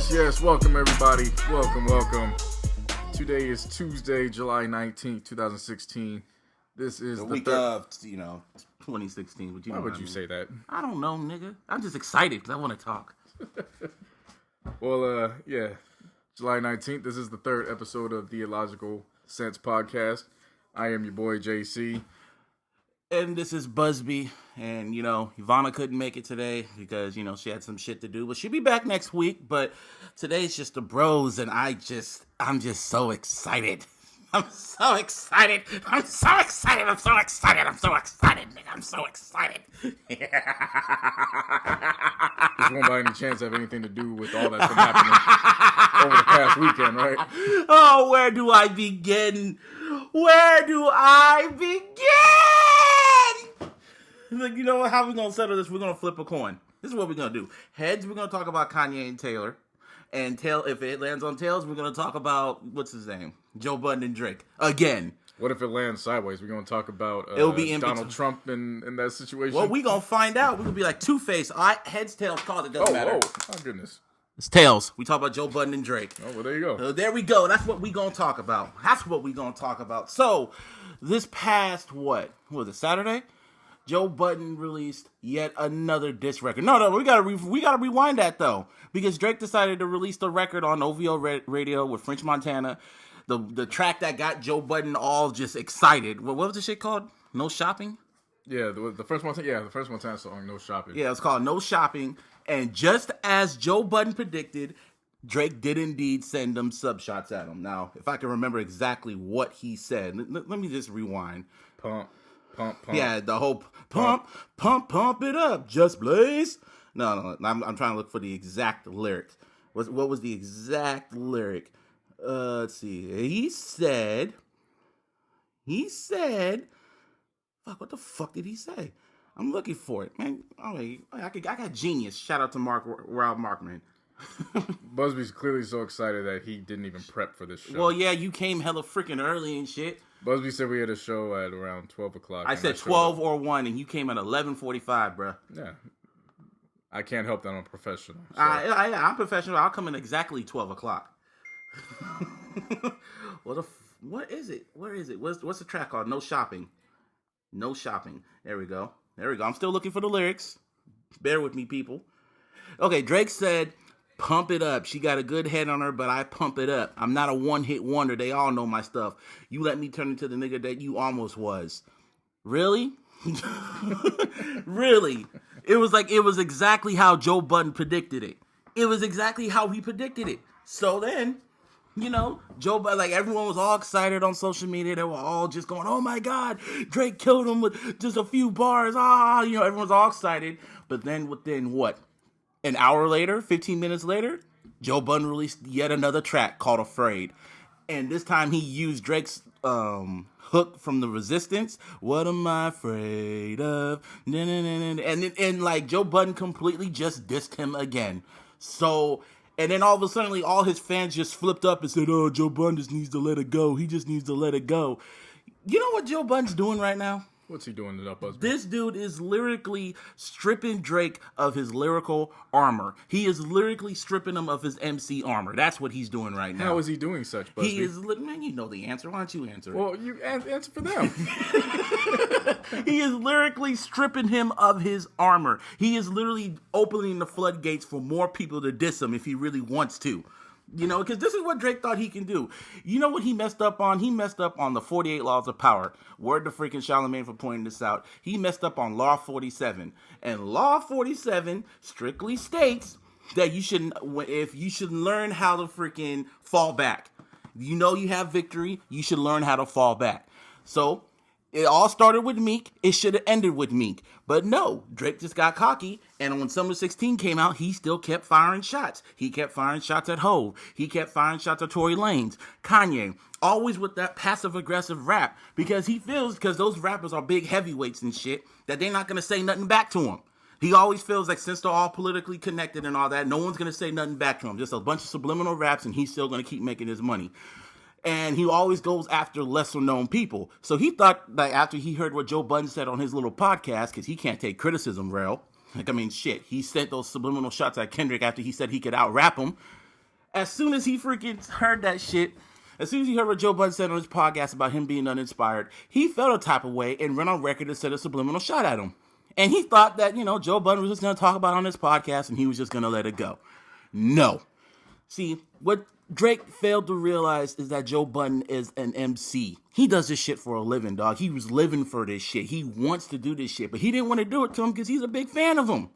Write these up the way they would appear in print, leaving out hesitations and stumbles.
Yes. Welcome, everybody. Welcome. Today is Tuesday, July 19th, 2016. This is the week of, 2016. Why would you say that? I don't know, nigga. I'm just excited because I want to talk. Well, July 19th. This is the third episode of the Illogical Sense podcast. I am your boy, JC. And this is Busby. And, Yvanna couldn't make it today because, she had some shit to do. But she'll be back next week. But today's just the bros. And I'm just so excited. I'm so excited, nigga. I'm so excited. This won't by any chance have anything to do with all that's been happening over the past weekend, right? Oh, where do I begin? Like, how we gonna settle this? We're gonna flip a coin. This is what we're gonna do. Heads, we're gonna talk about Kanye and Taylor. And if it lands on tails, we're gonna talk about what's his name, Joe Budden and Drake again. What if it lands sideways? We're gonna talk about it'll be Donald Trump in that situation. Well, we gonna find out. We're gonna be like Two-Face. Heads, tails, call it. Doesn't matter. Oh, my goodness. It's tails. We talk about Joe Budden and Drake. Oh, well, there you go. There we go. That's what we gonna talk about. So, this past what was it? Saturday? Joe Budden released yet another diss record. No, we gotta rewind that though, because Drake decided to release the record on OVO radio with French Montana, the track that got Joe Budden all just excited. What was the shit called? No Shopping? Yeah, the first one. Yeah, the first Montana song, No Shopping. Yeah, it's called No Shopping. And just as Joe Budden predicted, Drake did indeed send them sub shots at him. Now, if I can remember exactly what he said, let me just rewind. Pump. Yeah, the whole pump it up, just blaze. No, I'm trying to look for the exact lyric. What was the exact lyric? Let's see. He said, fuck, what the fuck did he say? I'm looking for it, man. I got genius. Shout out to Rob Markman. Busby's clearly so excited that he didn't even prep for this show. Well, yeah, you came hella freaking early and shit. Busby said we had a show at around 12 o'clock. I said 12 or 1, and you came at 11:45, bro. Yeah. I can't help that I'm professional. So. I'm professional. I'll come in exactly 12 o'clock. What is it? Where is it? What's the track called? No Shopping. There we go. I'm still looking for the lyrics. Bear with me, people. Okay, Drake said, pump it up. She got a good head on her, but I pump it up. I'm not a one-hit wonder. They all know my stuff. You let me turn into the nigga that you almost was. Really? Really? It was exactly how Joe Budden predicted it. It was exactly how he predicted it. So then, Joe Budden, like everyone was all excited on social media. They were all just going, oh my God, Drake killed him with just a few bars. Everyone's all excited. But then within what? An hour later, 15 minutes later, Joe Budden released yet another track called Afraid. And this time he used Drake's hook from The Resistance. What am I afraid of? And like Joe Budden completely just dissed him again. So, and then all of a sudden, all his fans just flipped up and said, oh, Joe Budden just needs to let it go. He just needs to let it go. You know what Joe Budden's doing right now? What's he doing up, Busby? This dude is lyrically stripping Drake of his lyrical armor. He is lyrically stripping him of his MC armor. That's what he's doing right now. How is he doing such, Busby? He is, man, you know the answer. Why don't you answer it? Well, you answer for them. He is lyrically stripping him of his armor. He is literally opening the floodgates for more people to diss him if he really wants to. Because this is what Drake thought he can do. You know what he messed up on? He messed up on the 48 Laws of Power. Word to freaking Charlamagne for pointing this out. He messed up on Law 47. And Law 47 strictly states that you should learn how to freaking fall back. You have victory. You should learn how to fall back. So It all started with Meek. It should have ended with Meek. But no, Drake just got cocky. And when Summer 16 came out, he still kept firing shots. He kept firing shots at Hov. He kept firing shots at Tory Lanez. Kanye. Always with that passive-aggressive rap. Because he feels, because those rappers are big heavyweights and shit, that they're not going to say nothing back to him. He always feels like since they're all politically connected and all that, no one's going to say nothing back to him. Just a bunch of subliminal raps and he's still going to keep making his money. And he always goes after lesser known people. So he thought that after he heard what Joe Budden said on his little podcast, because he can't take criticism, real. Like, I mean, shit. He sent those subliminal shots at Kendrick after he said he could out-rap him. As soon as he freaking heard that shit, as soon as he heard what Joe Budden said on his podcast about him being uninspired, he felt a type of way and went on record and said a subliminal shot at him. And he thought that, Joe Budden was just going to talk about it on his podcast and he was just going to let it go. No. See, what Drake failed to realize is that Joe Budden is an MC. He does this shit for a living, dog. He was living for this shit. He wants to do this shit, but he didn't want to do it to him because he's a big fan of him.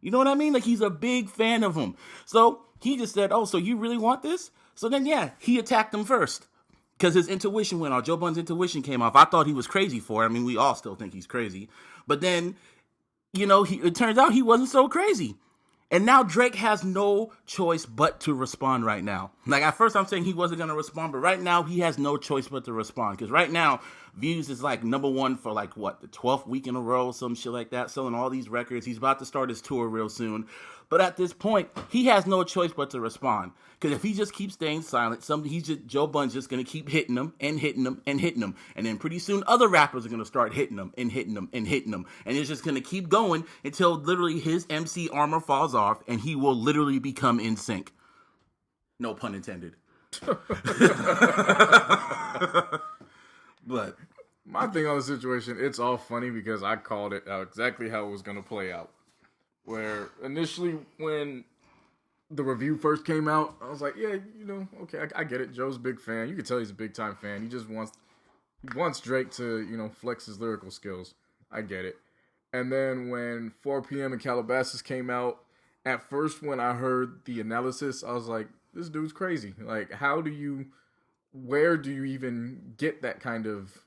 You know what I mean? Like, he's a big fan of him. So he just said, oh, so you really want this? So then, yeah, he attacked him first because his intuition went off. Joe Budden's intuition came off. I thought he was crazy for it. I mean, we all still think he's crazy. But then, it turns out he wasn't so crazy. And now Drake has no choice but to respond right now. Like, at first I'm saying he wasn't going to respond, but right now he has no choice but to respond. Because right now, Views is like number one for like, the 12th week in a row, some shit like that, selling all these records. He's about to start his tour real soon. But at this point, he has no choice but to respond. Because if he just keeps staying silent, Joe Budden's just going to keep hitting him and hitting him and hitting him. And then pretty soon, other rappers are going to start hitting him and hitting him and hitting him. And it's just going to keep going until literally his MC armor falls off and he will literally become in sync. No pun intended. But my thing on the situation, it's all funny because I called it out exactly how it was going to play out. Where initially when the review first came out, I was like, yeah, okay, I get it. Joe's a big fan. You can tell he's a big time fan. He just wants Drake to, flex his lyrical skills. I get it. And then when 4 p.m. in Calabasas came out, at first when I heard the analysis, I was like, this dude's crazy. Like, where do you even get that kind of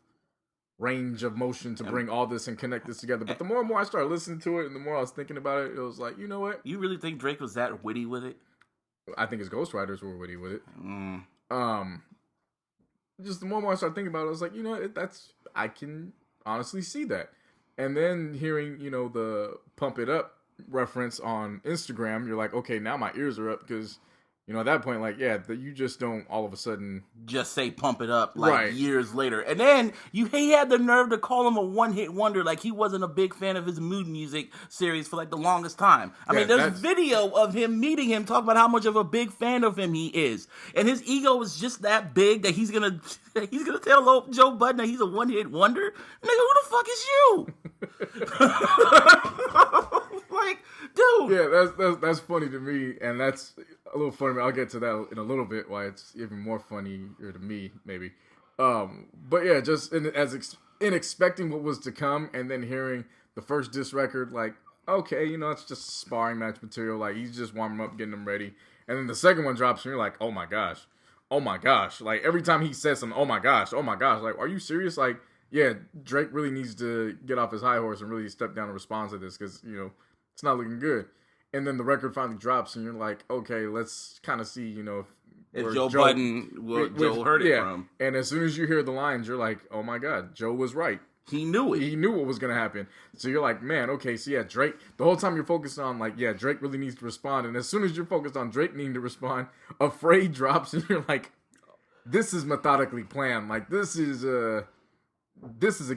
range of motion to bring all this and connect this together? But the more and more I started listening to it and the more I was thinking about it, it was like, you know what? You really think Drake was that witty with it? I think his ghostwriters were witty with it. Just the more and more I started thinking about it, I was like, I can honestly see that. And then hearing, the Pump It Up reference on Instagram, you're like, okay, now my ears are up because, at that point, like, yeah, you just don't all of a sudden just say Pump It Up like years later. And then he had the nerve to call him a one-hit wonder, like he wasn't a big fan of his mood music series for like the longest time. I mean, there's video of him meeting him, talking about how much of a big fan of him he is. And his ego is just that big that he's gonna tell Joe Budden that he's a one-hit wonder. Nigga, who the fuck is you? Like, dude. Yeah, that's funny to me, and that's a little funny. I'll get to that in a little bit, why it's even more funny to me, maybe. But yeah, just in expecting what was to come, and then hearing the first diss record, like, okay, it's just sparring match material. Like, he's just warming up, getting them ready. And then the second one drops, and you're like, oh my gosh. Like, every time he says something, oh my gosh. Like, are you serious? Like, yeah, Drake really needs to get off his high horse and really step down and respond to this because, it's not looking good. And then the record finally drops, and you're like, okay, let's kind of see, if Joe Budden heard it from. And as soon as you hear the lines, you're like, oh my God, Joe was right. He knew it. He knew what was going to happen. So you're like, man, okay, so yeah, Drake, the whole time you're focused on, like, yeah, Drake really needs to respond. And as soon as you're focused on Drake needing to respond, Afraid drops, and you're like, this is methodically planned. Like, this is a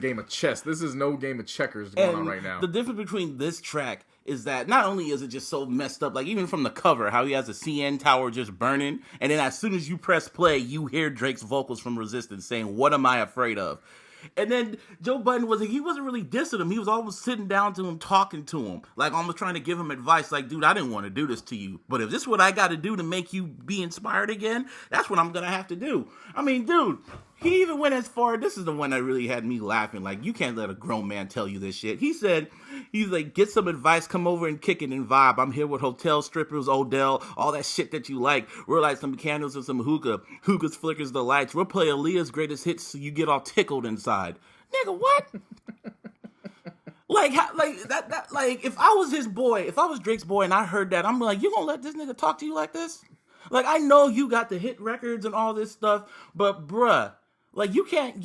game of chess. This is no game of checkers going on right now. The difference between this track is that not only is it just so messed up, like even from the cover, how he has a CN tower just burning, and then as soon as you press play, you hear Drake's vocals from Resistance saying, "What am I afraid of?" And then Joe Budden wasn't really dissing him. He was always sitting down to him, talking to him, like almost trying to give him advice. Like, dude, I didn't want to do this to you, but if this is what I got to do to make you be inspired again, that's what I'm going to have to do. I mean, dude, he even went as far, this is the one that really had me laughing. Like, you can't let a grown man tell you this shit. He said, he's like, get some advice, come over and kick it and vibe. I'm here with hotel strippers, Odell, all that shit that you like. We're like some candles and some hookah. Hookahs flickers the lights. We'll play Aaliyah's greatest hits so you get all tickled inside. Nigga, what? Like if I was his boy, if I was Drake's boy and I heard that, I'm like, you gonna let this nigga talk to you like this? Like, I know you got the hit records and all this stuff, but bruh, like you can't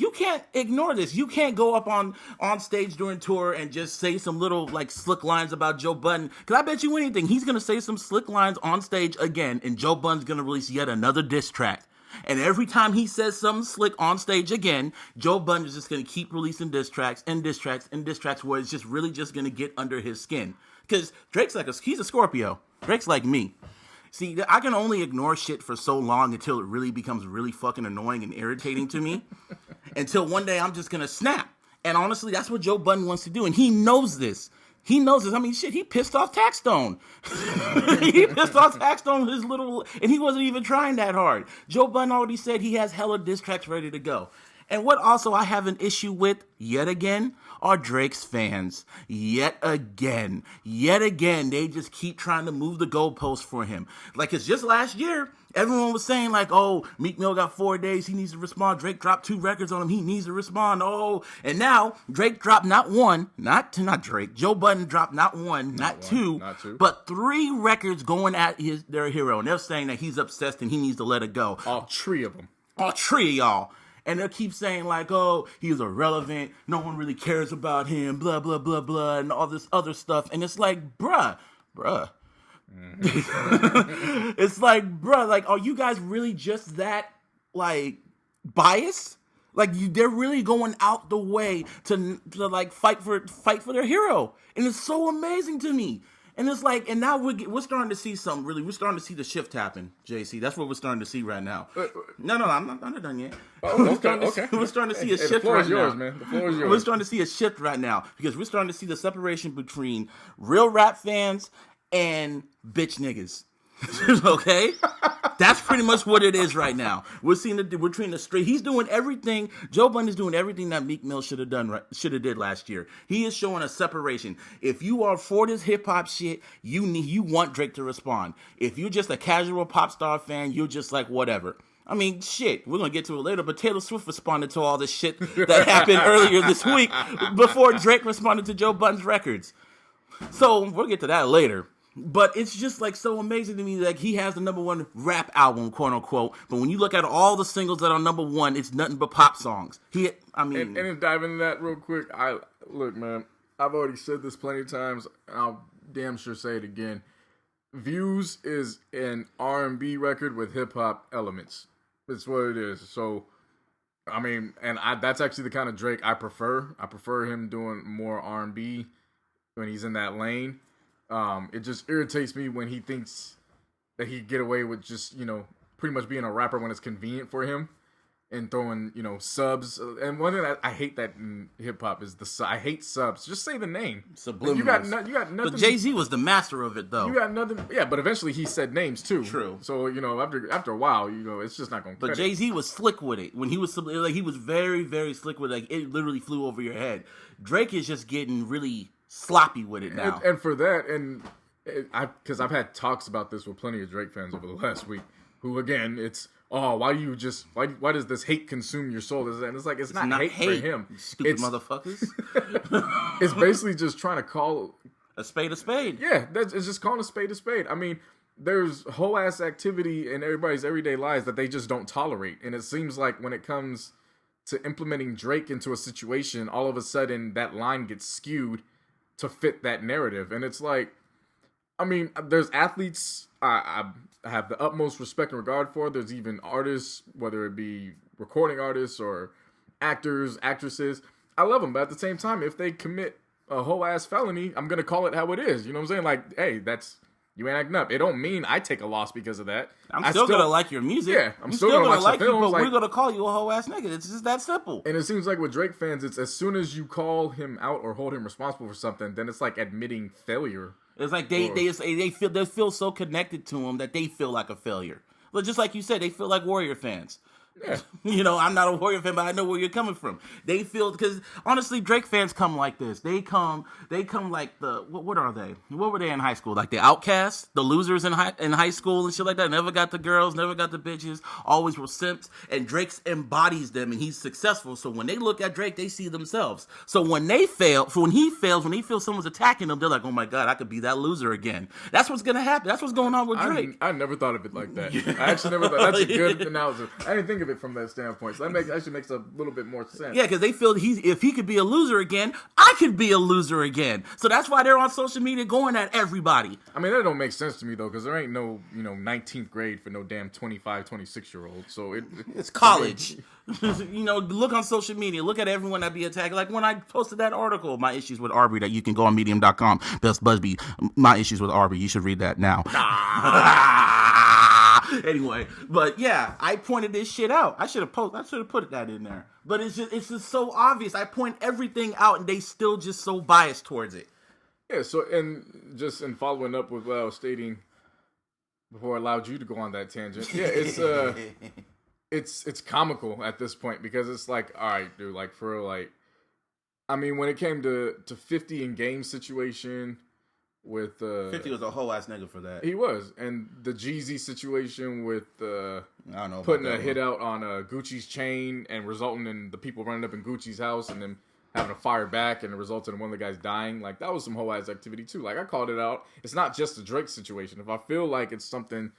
ignore this. You can't go up on stage during tour and just say some little like slick lines about Joe Budden. Cause I bet you anything, he's gonna say some slick lines on stage again, and Joe Budden's gonna release yet another diss track. And every time he says something slick on stage again, Joe Budden is just going to keep releasing diss tracks and diss tracks and diss tracks where it's just really just going to get under his skin. Because Drake's he's a Scorpio. Drake's like me. See, I can only ignore shit for so long until it really becomes really fucking annoying and irritating to me. Until one day I'm just going to snap. And honestly, that's what Joe Budden wants to do. And he knows this. He knows this. I mean, shit, he pissed off Taxstone. He pissed off Taxstone with his little... And he wasn't even trying that hard. Joe Budden already said he has hella diss tracks ready to go. And what also I have an issue with, yet again, are Drake's fans. Yet again. They just keep trying to move the goalposts for him. Like, it's just last year, everyone was saying, like, oh, Meek Mill got 4 days, he needs to respond. Drake dropped 2 records on him, he needs to respond. Oh, and now, Drake dropped not Drake. Joe Budden dropped not one, not two, but 3 records going at their hero. And they're saying that he's obsessed and he needs to let it go. All 3 of them. All 3 of y'all. And they'll keep saying, like, oh, he's irrelevant, no one really cares about him, blah, blah, blah, blah, and all this other stuff. And it's like, bruh. Mm-hmm. It's like, bruh, like, are you guys really just that, like, biased? Like, they're really going out the way to like, fight for their hero. And it's so amazing to me. And it's like, and now we're starting to see something really. We're starting to see the shift happen, JC. That's what we're starting to see right now. No, I'm not done yet. Oh, okay. We're starting to see a shift right now. The floor is yours, man. The floor is yours. We're starting to see a shift right now because we're starting to see the separation between real rap fans and bitch niggas. Okay? That's pretty much what it is right now. We're between the straight. He's doing everything. Joe Budden is doing everything that Meek Mill should have did last year. He is showing a separation. If you are for this hip hop shit, you want Drake to respond. If you're just a casual pop star fan, you're just like whatever. I mean, shit, we're going to get to it later, but Taylor Swift responded to all this shit that happened earlier this week before Drake responded to Joe Budden's records. So we'll get to that later. But it's just like so amazing to me that he has the #1 rap album, quote unquote. But when you look at all the singles that are #1, it's nothing but pop songs. And to dive into that real quick, look, man, I've already said this plenty of times, and I'll damn sure say it again. Views is an R&B record with hip hop elements. It's what it is. So, I mean, that's actually the kind of Drake I prefer. I prefer him doing more R&B when he's in that lane. It just irritates me when he thinks that he get away with just, pretty much being a rapper when it's convenient for him and throwing, subs. And one thing that I hate that in hip hop is I hate subs. Just say the name. Subliminals. You got nothing. But Jay-Z was the master of it, though. You got nothing. Yeah, but eventually he said names too. True. So, after a while, it's just not going to. But Jay-Z was slick with it. When he was he was very, very slick with it. Like, it literally flew over your head. Drake is just getting really sloppy with it now. And for that, because I've had talks about this with plenty of Drake fans over the last week, who again, it's why does this hate consume your soul? And it's like it's not hate for him, stupid motherfuckers. It's basically just trying to call a spade a spade. Yeah, it's just calling a spade a spade. I mean, there's whole ass activity in everybody's everyday lives that they just don't tolerate, and it seems like when it comes to implementing Drake into a situation, all of a sudden that line gets skewed to fit that narrative. And it's like, I mean, there's athletes I have the utmost respect and regard for. There's even artists, whether it be recording artists or actors, actresses. I love them, but at the same time, if they commit a whole ass felony, I'm gonna call it how it is. You know what I'm saying? Like, hey, you ain't acting up. It don't mean I take a loss because of that. I'm still gonna like your music. Yeah, I'm still gonna like you, but we're gonna call you a whole ass nigga. It's just that simple. And it seems like with Drake fans, it's as soon as you call him out or hold him responsible for something, then it's like admitting failure. It's like they feel so connected to him that they feel like a failure. But just like you said, they feel like Warrior fans. Yeah. You know, I'm not a Warrior fan, but I know where you're coming from. They feel, because honestly, Drake fans come like this. They come like what are they? What were they in high school? Like the outcasts, the losers in high school and shit like that. Never got the girls, never got the bitches, always were simps. And Drake embodies them, and he's successful. So when they look at Drake, they see themselves. So when he fails, when he feels someone's attacking them, they're like, oh my God, I could be that loser again. That's what's gonna happen. That's what's going on with Drake. I never thought of it like that. I actually never thought that's a good analysis. I didn't think of it from that standpoint. So that actually makes a little bit more sense. Yeah, because they feel if he could be a loser again, I could be a loser again. So that's why they're on social media going at everybody. I mean, that don't make sense to me, though, because there ain't no, 19th grade for no damn 25, 26-year-old. So it's college. Look on social media. Look at everyone that be attacked. Like when I posted that article, My Issues with Aubrey, that you can go on medium.com. Best Busby, My Issues with Aubrey. You should read that now. Anyway, but yeah, I pointed this shit out. I should have put that in there. But it's just so obvious. I point everything out, and they still just so biased towards it. Yeah. So, and just in following up with what I was stating before I allowed you to go on that tangent. Yeah, it's comical at this point, because it's like, all right, dude, like for real, like, I mean, when it came to 50 in game situation. With 50 was a whole ass nigga for that. He was, and the Jeezy situation with I don't know, putting a hit out on Gucci's chain and resulting in the people running up in Gucci's house and then having to fire back, and it resulted in one of the guys dying. Like, that was some whole ass activity too. Like, I called it out. It's not just a Drake situation. If I feel like it's something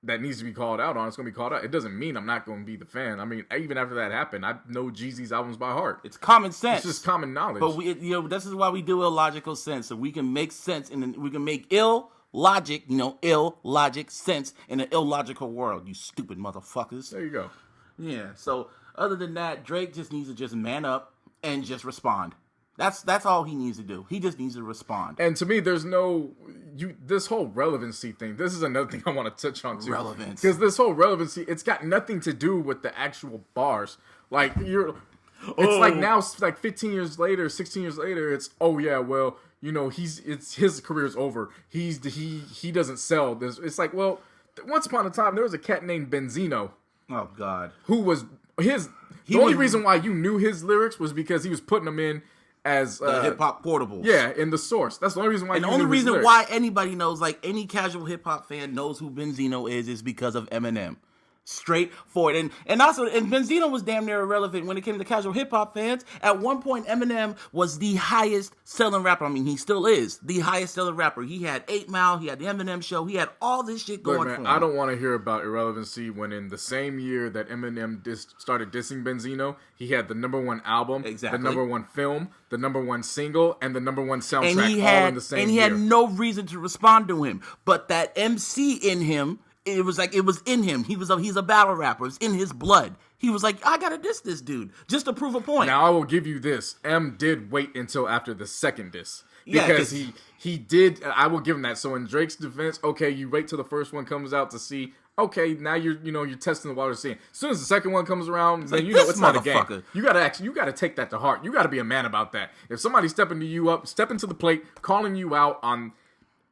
that needs to be called out on, it's going to be called out. It doesn't mean I'm not going to be the fan. I mean, even after that happened, I know Jeezy's albums by heart. It's common sense. It's just common knowledge. But this is why we do illogical sense, so we can make sense, and we can make illogic sense in an illogical world. You stupid motherfuckers. There you go. Yeah. So other than that, Drake just needs to just man up and just respond. That's all he needs to do. He just needs to respond. And to me, there's this whole relevancy thing. This is another thing I want to touch on too. Relevance. Because this whole relevancy, it's got nothing to do with the actual bars. Like like now, like 15 years later, 16 years later, it's, oh yeah, well, his career's over. He doesn't sell this. It's like, well, once upon a time, there was a cat named Benzino. Oh God. Who was the only reason why you knew his lyrics was because he was putting them in as the hip hop portables. Yeah, in the source. That's the only reason why. And the only reason why anybody knows, like any casual hip hop fan knows who Benzino is because of Eminem. Straightforward. And also, Benzino was damn near irrelevant when it came to casual hip hop fans. At one point, Eminem was the highest selling rapper. I mean, he still is the highest selling rapper. He had 8 Mile, he had the Eminem Show, he had all this shit going for him. I don't want to hear about irrelevancy when in the same year that Eminem started dissing Benzino, he had the #1 album, the #1 film, the #1 single, and the #1 soundtrack all in the same year. And he had no reason to respond to him. But that MC in him, it was in him. He's a battle rapper. It's in his blood. He was like, I gotta diss this dude just to prove a point. Now I will give you this. M did wait until after the second diss. Because he did. I will give him that. So in Drake's defense, okay, you wait till the first one comes out to see. Okay, now you're testing the water, seeing. As soon as the second one comes around, then it's not a game. You gotta take that to heart. You gotta be a man about that. If somebody's stepping to the plate, calling you out on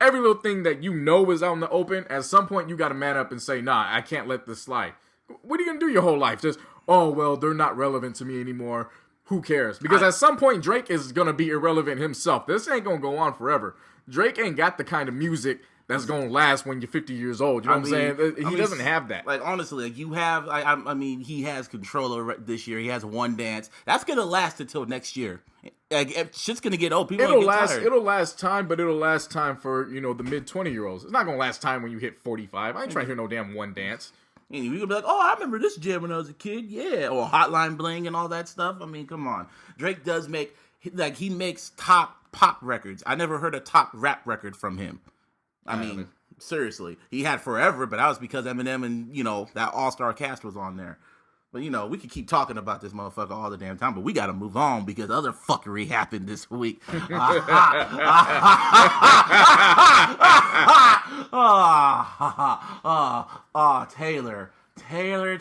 every little thing that is out in the open, at some point you got to man up and say, nah, I can't let this slide. What are you going to do your whole life? Just, oh, well, they're not relevant to me anymore. Who cares? Because at some point, Drake is going to be irrelevant himself. This ain't going to go on forever. Drake ain't got the kind of music that's going to last when you're 50 years old. You know what I'm saying? He doesn't have that. Like, honestly, like you have, I mean, he has Controller this year. He has One Dance. That's going to last until next year. Like, shit's going to get old. People it'll get tired. It'll last time, but it'll last time for, the mid 20-year-olds. It's not going to last time when you hit 45. I ain't trying to hear no damn One Dance. And you're going to be like, oh, I remember this jam when I was a kid. Yeah. Or Hotline Bling and all that stuff. I mean, come on. Drake does he makes top pop records. I never heard a top rap record from him. I mean, seriously. He had Forever, but that was because Eminem and, that all-star cast was on there. But, we could keep talking about this motherfucker all the damn time, but we got to move on because other fuckery happened this week. Taylor. Taylor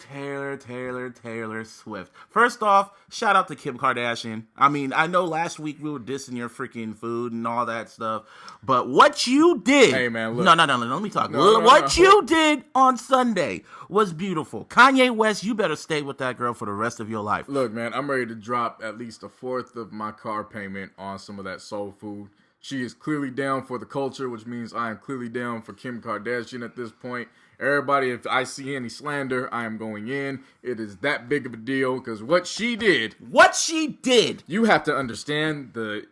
Swift. First off, shout out to Kim Kardashian. I mean, I know last week we were dissing your freaking food and all that stuff, but what you did... Hey, man, look. No, let me talk. What you did on Sunday was beautiful. Kanye West, you better stay with that girl for the rest of your life. Look, man, I'm ready to drop at least a fourth of my car payment on some of that soul food. She is clearly down for the culture, which means I am clearly down for Kim Kardashian at this point. Everybody, if I see any slander, I am going in. It is that big of a deal because what she did, you have to understand the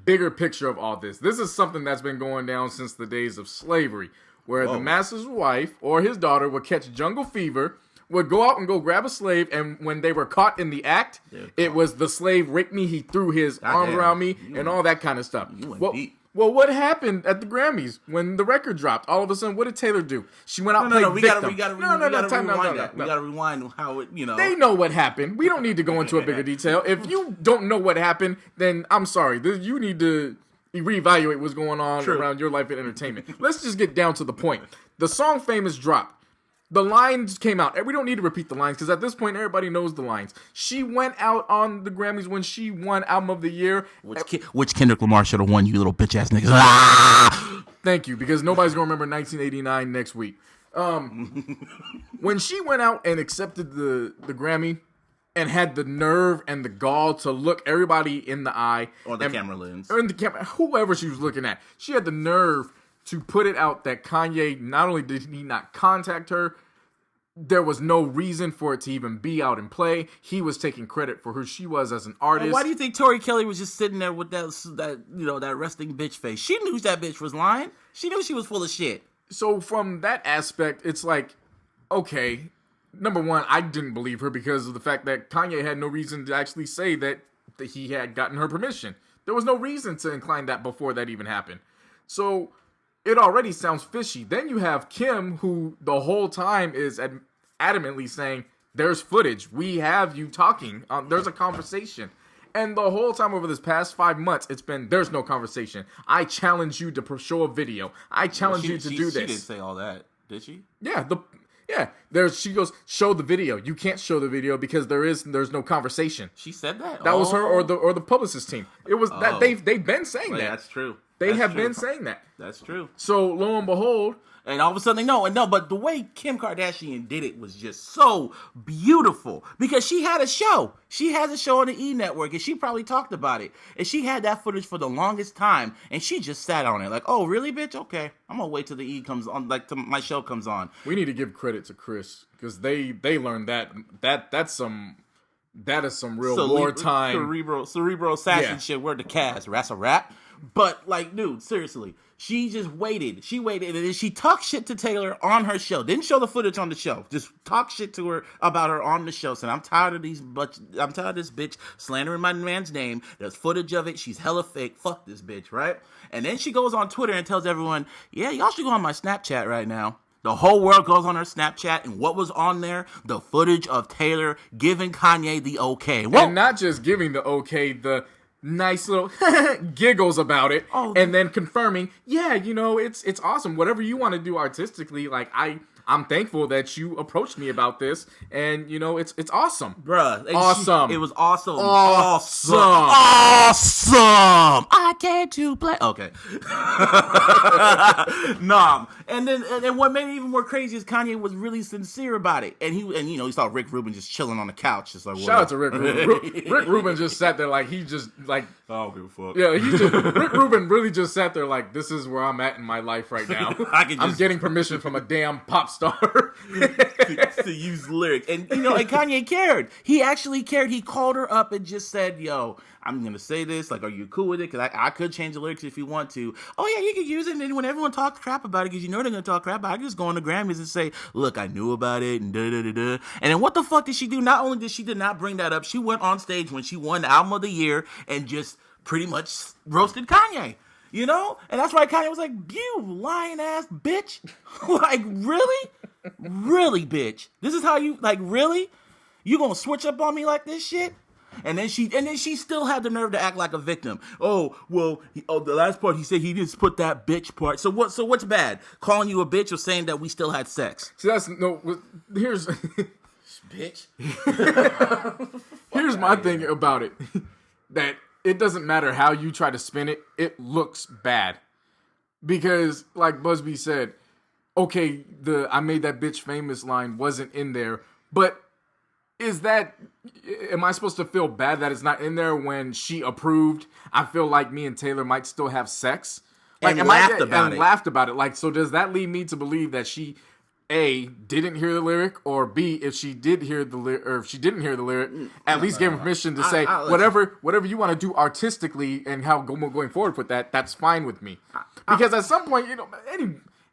bigger picture of all this. This is something that's been going down since the days of slavery, where the master's wife or his daughter would catch jungle fever, would go out and go grab a slave, and when they were caught in the act, it was the slave raped me, he threw his arms around me, and all that kind of stuff. Well, what happened at the Grammys when the record dropped? All of a sudden, what did Taylor do? She went out and played victim. We gotta rewind how it, They know what happened. We don't need to go into a bigger detail. If you don't know what happened, then I'm sorry. You need to reevaluate what's going on around your life and entertainment. Let's just get down to the point. The song Famous dropped. The lines came out. We don't need to repeat the lines because at this point, everybody knows the lines. She went out on the Grammys when she won Album of the Year. Which Kendrick Lamar should have won, you little bitch-ass niggas. Ah! Thank you, because nobody's going to remember 1989 next week. When she went out and accepted the Grammy and had the nerve and the gall to look everybody in the eye. Or the camera lens. Or in the camera, whoever she was looking at. She had the nerve to put it out that Kanye, not only did he not contact her, there was no reason for it to even be out in play. He was taking credit for who she was as an artist. And why do you think Tori Kelly was just sitting there with that resting bitch face? She knew that bitch was lying. She knew she was full of shit. So from that aspect, it's like, okay, number one, I didn't believe her because of the fact that Kanye had no reason to actually say that he had gotten her permission. There was no reason to incline that before that even happened. So it already sounds fishy. Then you have Kim, who the whole time is adamantly saying, there's footage. We have you talking. There's a conversation. And the whole time over this past 5 months, it's been, there's no conversation. I challenge you to show a video. I challenge you to do this. She didn't say all that, did she? Yeah. She goes, show the video. You can't show the video because there's no conversation. She said that? That was her or the publicist team. It was that they've been saying that. That's true. They have been saying that. That's true. So lo and behold, and all of a sudden they know. But the way Kim Kardashian did it was just so beautiful because she had a show. She has a show on the E! Network, and she probably talked about it. And she had that footage for the longest time, and she just sat on it like, oh, really, bitch? Okay, I'm gonna wait till the E! comes on, like till my show comes on. We need to give credit to Chris because they learned that is some real wartime cerebral assassin shit. Word to Cass, that's a rap. But, like, dude, seriously, she just waited. She waited, and then she talked shit to Taylor on her show. Didn't show the footage on the show. Just talk shit to her about her on the show. Said, I'm tired of this bitch slandering my man's name. There's footage of it. She's hella fake. Fuck this bitch, right? And then she goes on Twitter and tells everyone, yeah, y'all should go on my Snapchat right now. The whole world goes on her Snapchat, and what was on there? The footage of Taylor giving Kanye the okay. And not just giving the okay, the nice little giggles about it, and then confirming, yeah, it's awesome. Whatever you want to do artistically, like I'm thankful that you approached me about this, and it's awesome, bruh. Awesome. It was awesome. Awesome. I came to play. Okay. Nah. And then what made it even more crazy is Kanye was really sincere about it, and he saw Rick Rubin just chilling on the couch, just like, shout out to Rick Rubin. Rick Rubin just sat there like he just like, I don't give a fuck. Yeah, Rick Rubin really just sat there like, this is where I'm at in my life right now. I'm getting permission from a damn pop star to use lyrics, and and Kanye cared. He actually cared. He called her up and just said, "Yo, I'm gonna say this. Like, are you cool with it? Because I could change the lyrics if you want to. Oh yeah, you could use it. And then when everyone talks crap about it, because they're gonna talk crap about it, I can just go on the Grammys and say, look, I knew about it and da da da da. And then what the fuck did she do? Not only did she not bring that up, she went on stage when she won the Album of the Year and just pretty much roasted Kanye. And that's why Kanye was like, you lying ass bitch. Like, really? Really, bitch? This is how you, like, really? You gonna switch up on me like this shit? And then she still had the nerve to act like a victim. Oh, well, the last part he said he didn't put that bitch part. So what's bad? Calling you a bitch or saying that we still had sex? See, here's bitch. Here's my thing about it. That it doesn't matter how you try to spin it, it looks bad. Because, like Busby said, okay, the I made that bitch famous line wasn't in there, but am I supposed to feel bad that it's not in there when she approved? I feel like me and Taylor might still have sex. Like, and laughed about it. Like, so does that lead me to believe that she, A, didn't hear the lyric, or B, if she did hear the lyric, or if she didn't hear the lyric, at least give him permission to say whatever you want to do artistically and how going forward with that, that's fine with me. Because at some point,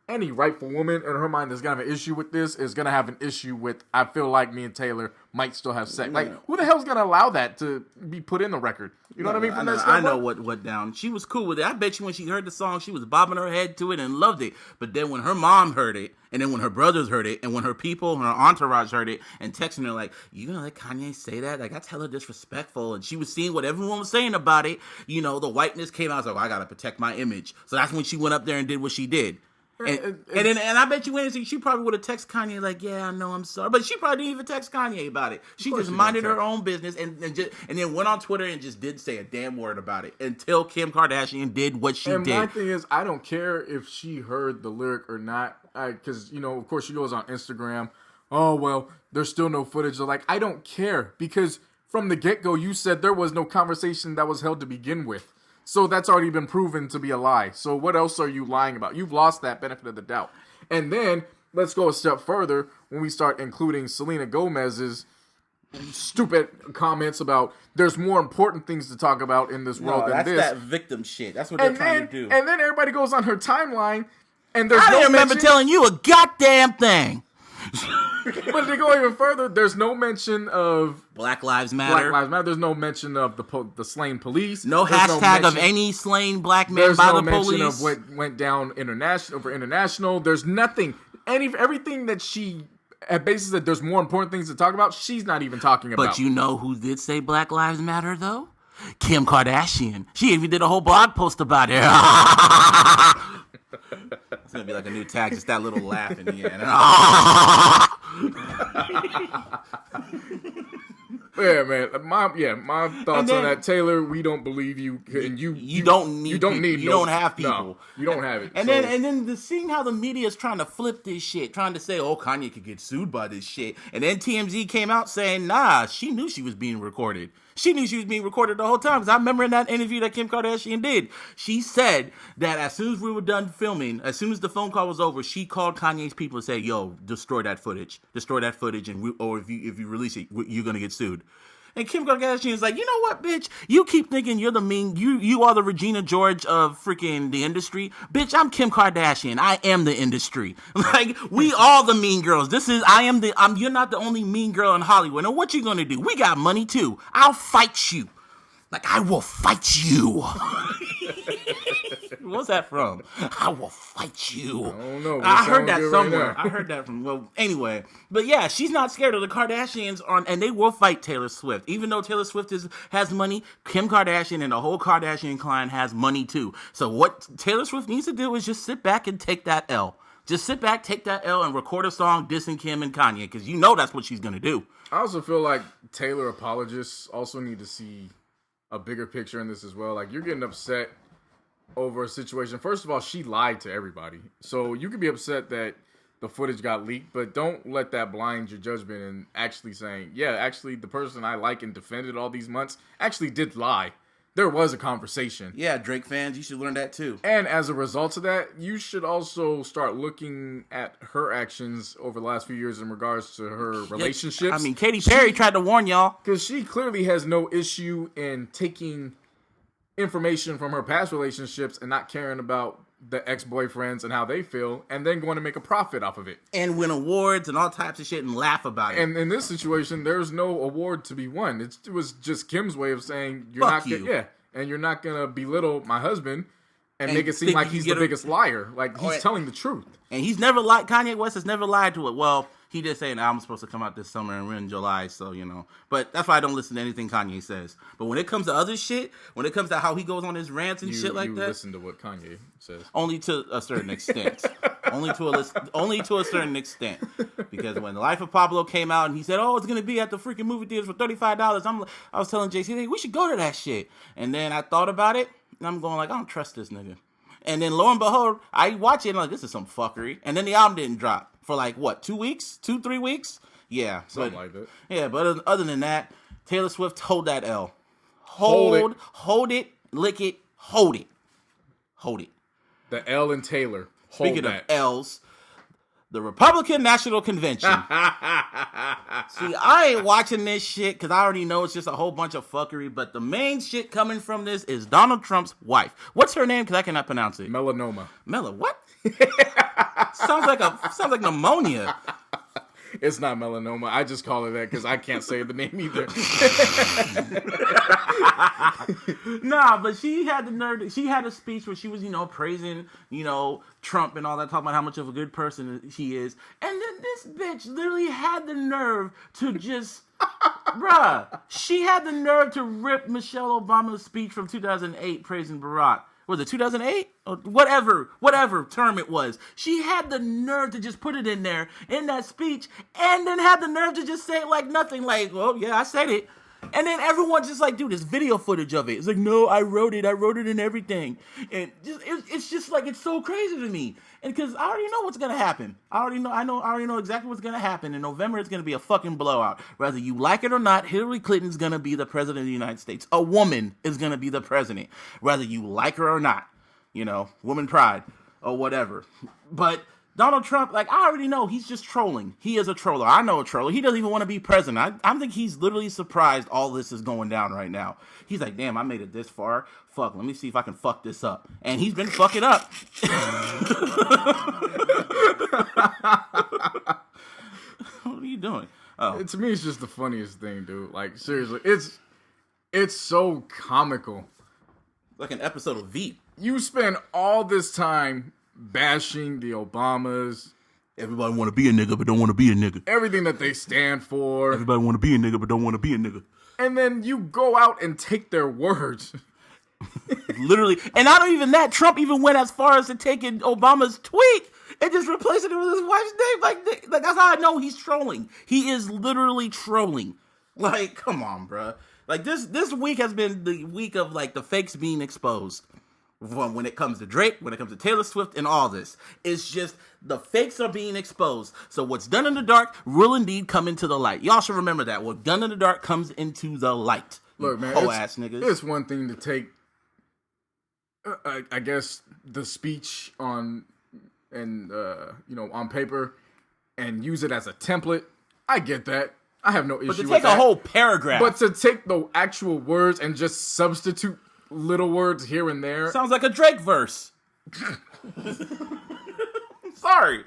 any rightful woman in her mind that's gonna have an issue with this is gonna have an issue with, I feel like me and Taylor might still have sex. Like, who the hell's gonna allow that to be put in the record? You know what I mean? I know what down. She was cool with it. I bet you when she heard the song, she was bobbing her head to it and loved it. But then when her mom heard it, and then when her brothers heard it, and when her people, her entourage heard it, and texting her like, "You gonna let Kanye say that? Like, that's hella disrespectful." And she was seeing what everyone was saying about it. The whiteness came out. I was like, well, I gotta protect my image. So that's when she went up there and did what she did. And I bet you anything, she probably would have texted Kanye like, "Yeah, I know, I'm sorry," but she probably didn't even text Kanye about it. She just minded her own business and then went on Twitter and just didn't say a damn word about it until Kim Kardashian did what she did. And my thing is, I don't care if she heard the lyric or not, because of course she goes on Instagram. Oh well, there's still no footage. Like, I don't care, because from the get-go you said there was no conversation that was held to begin with. So that's already been proven to be a lie. So what else are you lying about? You've lost that benefit of the doubt. And then let's go a step further when we start including Selena Gomez's stupid comments about there's more important things to talk about in this world than this. That's that victim shit. That's what they're trying to do. And then everybody goes on her timeline, and there's I didn't remember telling you a goddamn thing. But to go even further, there's no mention of Black Lives Matter. There's no mention of the slain police. No hashtag of any slain black man by the police. There's no mention of what went down international. There's nothing. Everything that she at basis that there's more important things to talk about, she's not even talking about. But you know who did say Black Lives Matter, though? Kim Kardashian. She even did a whole blog post about it. It's going to be like a new tag, just that little laugh in the end. Yeah, man. My thoughts on that, Taylor. We don't believe you, and you don't have people. No, you don't have it. And then seeing how the media is trying to flip this shit, trying to say, "Oh, Kanye could get sued by this shit," and then TMZ came out saying, "Nah, she knew she was being recorded. She knew she was being recorded the whole time." Because I remember in that interview that Kim Kardashian did, she said that as soon as we were done filming, as soon as the phone call was over, she called Kanye's people and said, "Yo, destroy that footage, and if you release it, you're gonna get sued." And Kim Kardashian is like, "You know what, bitch? You keep thinking you're the mean, you are the Regina George of freaking the industry. Bitch, I'm Kim Kardashian. I am the industry. Like, we all the mean girls. You're not the only mean girl in Hollywood. And what you gonna do? We got money too. I'll fight you. Like, I will fight you." What's that from? I will fight you. I don't know. I heard that somewhere. Right, I heard that from, well, anyway. But yeah, she's not scared of the Kardashians, and they will fight Taylor Swift. Even though Taylor Swift has money, Kim Kardashian and the whole Kardashian clan has money too. So what Taylor Swift needs to do is just sit back and take that L. Just sit back, take that L, and record a song dissing Kim and Kanye, because you know that's what she's going to do. I also feel like Taylor apologists also need to see a bigger picture in this as well. Like, you're getting upset over a situation. First of all, she lied to everybody. So you could be upset that the footage got leaked, but don't let that blind your judgment and actually saying, yeah, actually the person I like and defended all these months actually did lie. There was a conversation. Yeah, Drake fans, you should learn that too. And as a result of that, you should also start looking at her actions over the last few years in regards to her relationships. I mean, Katy Perry tried to warn y'all. Because she clearly has no issue in taking information from her past relationships and not caring about the ex-boyfriends and how they feel, and then going to make a profit off of it. And win awards and all types of shit and laugh about it. And in this situation, there's no award to be won. It was just Kim's way of saying, and you're not going to belittle my husband and make it seem like he's the biggest liar. Like, he's telling the truth. And he's never lied. Kanye West has never lied to it. Well, He did say an album's supposed to come out this summer and we're in July, so, you know. But that's why I don't listen to anything Kanye says. But when it comes to other shit, when it comes to how he goes on his rants and shit like that. You listen to what Kanye says. Only to a certain extent. only to a certain extent. Because when The Life of Pablo came out and he said, oh, it's going to be at the freaking movie theaters for $35, I was telling JC, hey, we should go to that shit. And then I thought about it, and I'm going like, I don't trust this nigga. And then lo and behold, I watch it and I'm like, this is some fuckery. And then the album didn't drop for like, what, 2 weeks? 2-3 weeks? Yeah. Something like that. Yeah, but other than that, Taylor Swift, hold that L. Hold it, lick it, hold it. Hold it. The L in Taylor. Hold Speaking that. of L's, the Republican National Convention. See, I ain't watching this shit because I already know it's just a whole bunch of fuckery, but the main shit coming from this is Donald Trump's wife. What's her name? Because I cannot pronounce it. Melanoma. What? sounds like pneumonia. It's not melanoma. I just call it that because I can't say the name either. Nah, but she had the nerve. She had a speech where she was, praising, Trump and all that, talking about how much of a good person he is. And then this bitch literally had the nerve to just, bruh, she had the nerve to rip Michelle Obama's speech from 2008 praising Barack. Was it 2008? Or whatever term it was. She had the nerve to just put it in there, in that speech, and then had the nerve to just say it like nothing. Like, well, yeah, I said it. And then everyone's just like, dude, there's video footage of it. It's like, no, I wrote it and everything. And it's just like, it's so crazy to me. And because I already know what's going to happen. I already know exactly what's going to happen. In November, it's going to be a fucking blowout. Whether you like it or not, Hillary Clinton's going to be the president of the United States. A woman is going to be the president. Whether you like her or not. Woman pride or whatever. But Donald Trump, I already know he's just trolling. He is a troller. I know a troller. He doesn't even want to be president. I think he's literally surprised all this is going down right now. He's like, damn, I made it this far. Fuck, let me see if I can fuck this up. And he's been fucking up. What are you doing? Oh. To me, it's just the funniest thing, dude. Like, seriously, it's so comical. Like an episode of Veep. You spend all this time bashing the Obamas. Everybody want to be a nigga, but don't want to be a nigga. Everything that they stand for. Everybody want to be a nigga, but don't want to be a nigga. And then you go out and take their words. Literally. And not even that. Trump even went as far as to taking Obama's tweet and just replacing it with his wife's name. Like that's how I know he's trolling. He is literally trolling. Like, come on, bruh. Like, this week has been the week of, the fakes being exposed. When it comes to Drake, when it comes to Taylor Swift, and all this. It's just, the fakes are being exposed. So what's done in the dark will indeed come into the light. Y'all should remember that. What's done in the dark comes into the light. Look, man, ass niggas. It's one thing to take, I guess, the speech on paper and use it as a template. I get that. I have no issue with that. But to take a whole paragraph. But to take the actual words and just substitute little words here and there. Sounds like a Drake verse. Sorry.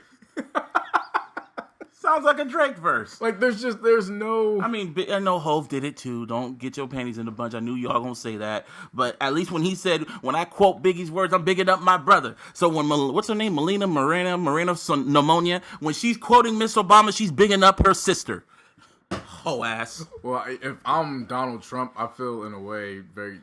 Sounds like a Drake verse. Like, there's no... I mean, I know Hov did it too. Don't get your panties in a bunch. I knew y'all gonna say that. But at least when he said, when I quote Biggie's words, I'm bigging up my brother. So when, what's her name? Morena Pneumonia. When she's quoting Miss Obama, she's bigging up her sister. Oh, ass. Well, if I'm Donald Trump, I feel in a way very...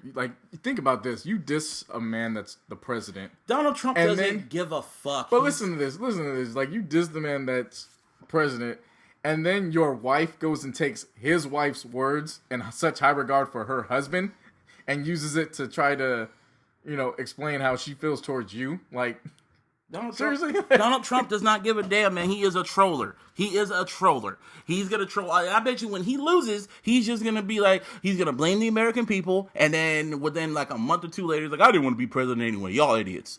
think about this. You diss a man that's the president. Donald Trump doesn't give a fuck. But listen to this. You diss the man that's president, and then your wife goes and takes his wife's words in such high regard for her husband and uses it to try to, explain how she feels towards you. Seriously? Donald Trump does not give a damn, man. He is a troller. He's going to troll. I bet you when he loses, he's just going to be like, he's going to blame the American people. And then within a month or two later, he's like, I didn't want to be president anyway. Y'all idiots.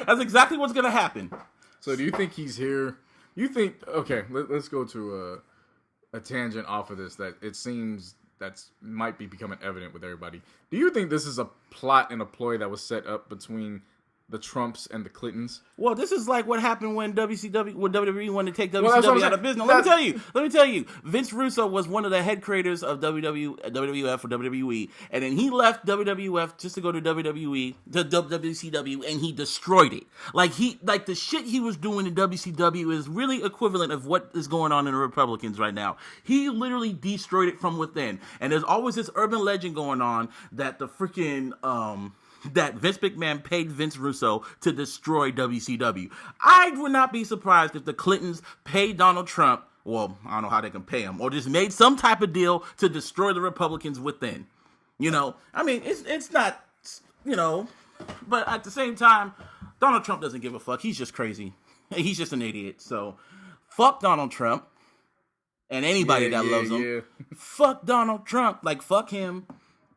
That's exactly what's going to happen. So do you think he's here? You think, okay, let's go to a tangent off of this that it seems that might be becoming evident with everybody. Do you think this is a plot and a ploy that was set up between the Trumps and the Clintons. Well, this is like what happened when WWE wanted to take Well, that's what WCW I'm out of saying. business. Let me tell you. Vince Russo was one of the head creators of WWF or WWE, and then he left WWF just to go to WWE, to WCW, and he destroyed it. Like the shit he was doing in WCW is really equivalent of what is going on in the Republicans right now. He literally destroyed it from within. And there's always this urban legend going on that the freaking that Vince McMahon paid Vince Russo to destroy WCW. I would not be surprised if the Clintons paid Donald Trump, well, I don't know how they can pay him, or just made some type of deal to destroy the Republicans within. You know, I mean, it's not, you know, but at the same time, Donald Trump doesn't give a fuck. He's just crazy. He's just an idiot. So, fuck Donald Trump and anybody that loves him. Fuck Donald Trump. Like, fuck him.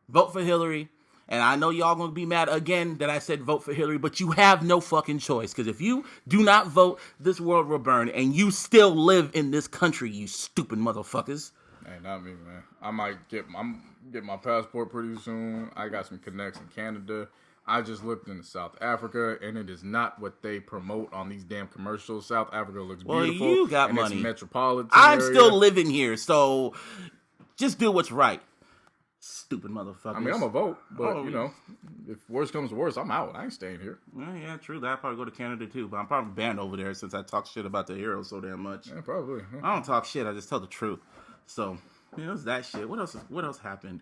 Vote for Hillary. And I know y'all gonna be mad again that I said vote for Hillary, but you have no fucking choice. Because if you do not vote, this world will burn, and you still live in this country, you stupid motherfuckers. Hey, not me, man. I'm get my passport pretty soon. I got some connects in Canada. I just looked into South Africa, and it is not what they promote on these damn commercials. South Africa looks beautiful. Well, you got and money. It's metropolitan I'm area. still living here, so just do what's right. Stupid motherfuckers. I mean, I'm a vote, but you know, if worse comes to worse, I'm out. I ain't staying here. Well, yeah, true. I'd probably go to Canada too, but I'm probably banned over there since I talk shit about the heroes so damn much. Yeah, probably. I don't talk shit. I just tell the truth. So, you know, it's that shit. What else happened?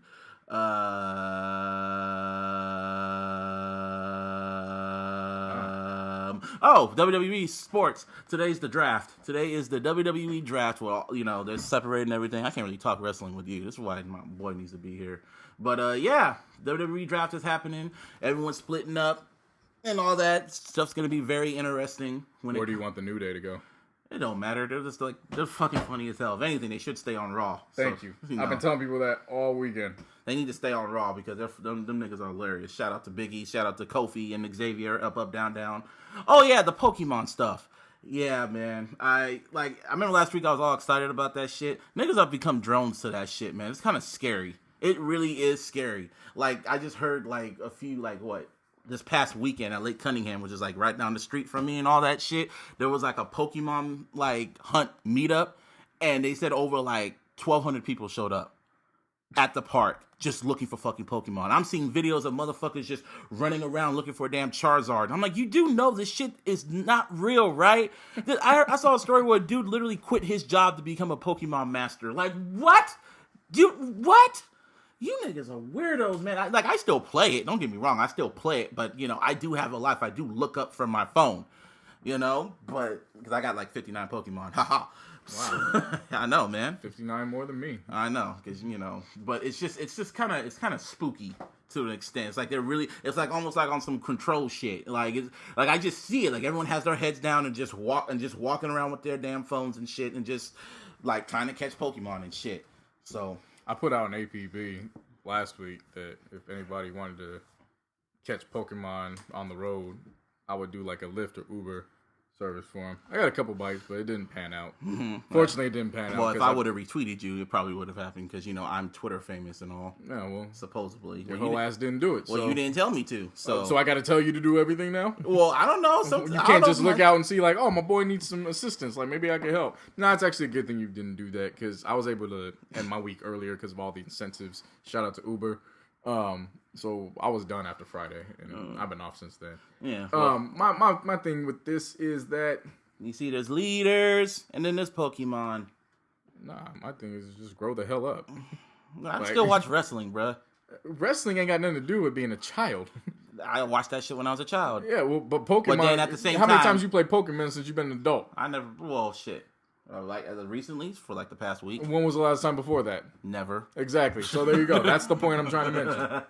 WWE sports. Today's the draft. Today is the WWE draft. Well, you know, they're separating everything. I can't really talk wrestling with you. This is why my boy needs to be here. But, yeah, WWE draft is happening. Everyone's splitting up and all that stuff's going to be very interesting. Where do you want the New Day to go? It don't matter. They're just like, they're fucking funny as hell. If anything, they should stay on Raw. Thank you. I've been telling people that all weekend. They need to stay on Raw because them niggas are hilarious. Shout out to Biggie. Shout out to Kofi and Xavier. Up, down, down. Oh, yeah, the Pokemon stuff. Yeah, man. I remember last week I was all excited about that shit. Niggas have become drones to that shit, man. It's kind of scary. It really is scary. Like, I just heard, like, a few, like, this past weekend at Lake Cunningham, which is like right down the street from me and all that shit, there was like a Pokemon like hunt meetup, and they said over like 1,200 people showed up at the park just looking for fucking Pokemon. I'm seeing videos of motherfuckers just running around looking for a damn Charizard. I'm like, you do know this shit is not real, right? I saw a story where a dude literally quit his job to become a Pokemon master. Like, what? What? You niggas are weirdos, man. I still play it. Don't get me wrong. I still play it. But, you know, I do have a life. I do look up from my phone, you know? But, because I got like 59 Pokemon. Haha. Wow. I know, man. 59 more than me. I know. Because, you know, but it's kind of spooky to an extent. It's like it's like almost like on some control shit. Like, I just see it. Like, everyone has their heads down and just walking around with their damn phones and shit and just, like, trying to catch Pokemon and shit. So... I put out an APB last week that if anybody wanted to catch Pokemon on the road, I would do like a Lyft or Uber service for them. I got a couple bites, but it didn't pan out. Mm-hmm. Fortunately, it didn't pan out. Well, if I would have retweeted you, it probably would have happened because, you know, I'm Twitter famous and all. Yeah, well. Supposedly. Your whole ass didn't do it. Well, you didn't tell me to. So I got to tell you to do everything now? Well, I don't know. You can't just look out and see like, oh, my boy needs some assistance. Like, maybe I can help. No, it's actually a good thing you didn't do that because I was able to end my week earlier because of all the incentives. Shout out to Uber. So I was done after Friday, and I've been off since then. Yeah. Well, my thing with this is that you see, there's leaders, and then there's Pokemon. Nah, my thing is just grow the hell up. I still watch wrestling, bruh. Wrestling ain't got nothing to do with being a child. I watched that shit when I was a child. Yeah, well, but Pokemon. But then at the same how many times you play Pokemon since you've been an adult? I never. Well, shit. Like recently, for like the past week. When was the last time before that? Never. Exactly. So there you go. That's the point I'm trying to mention.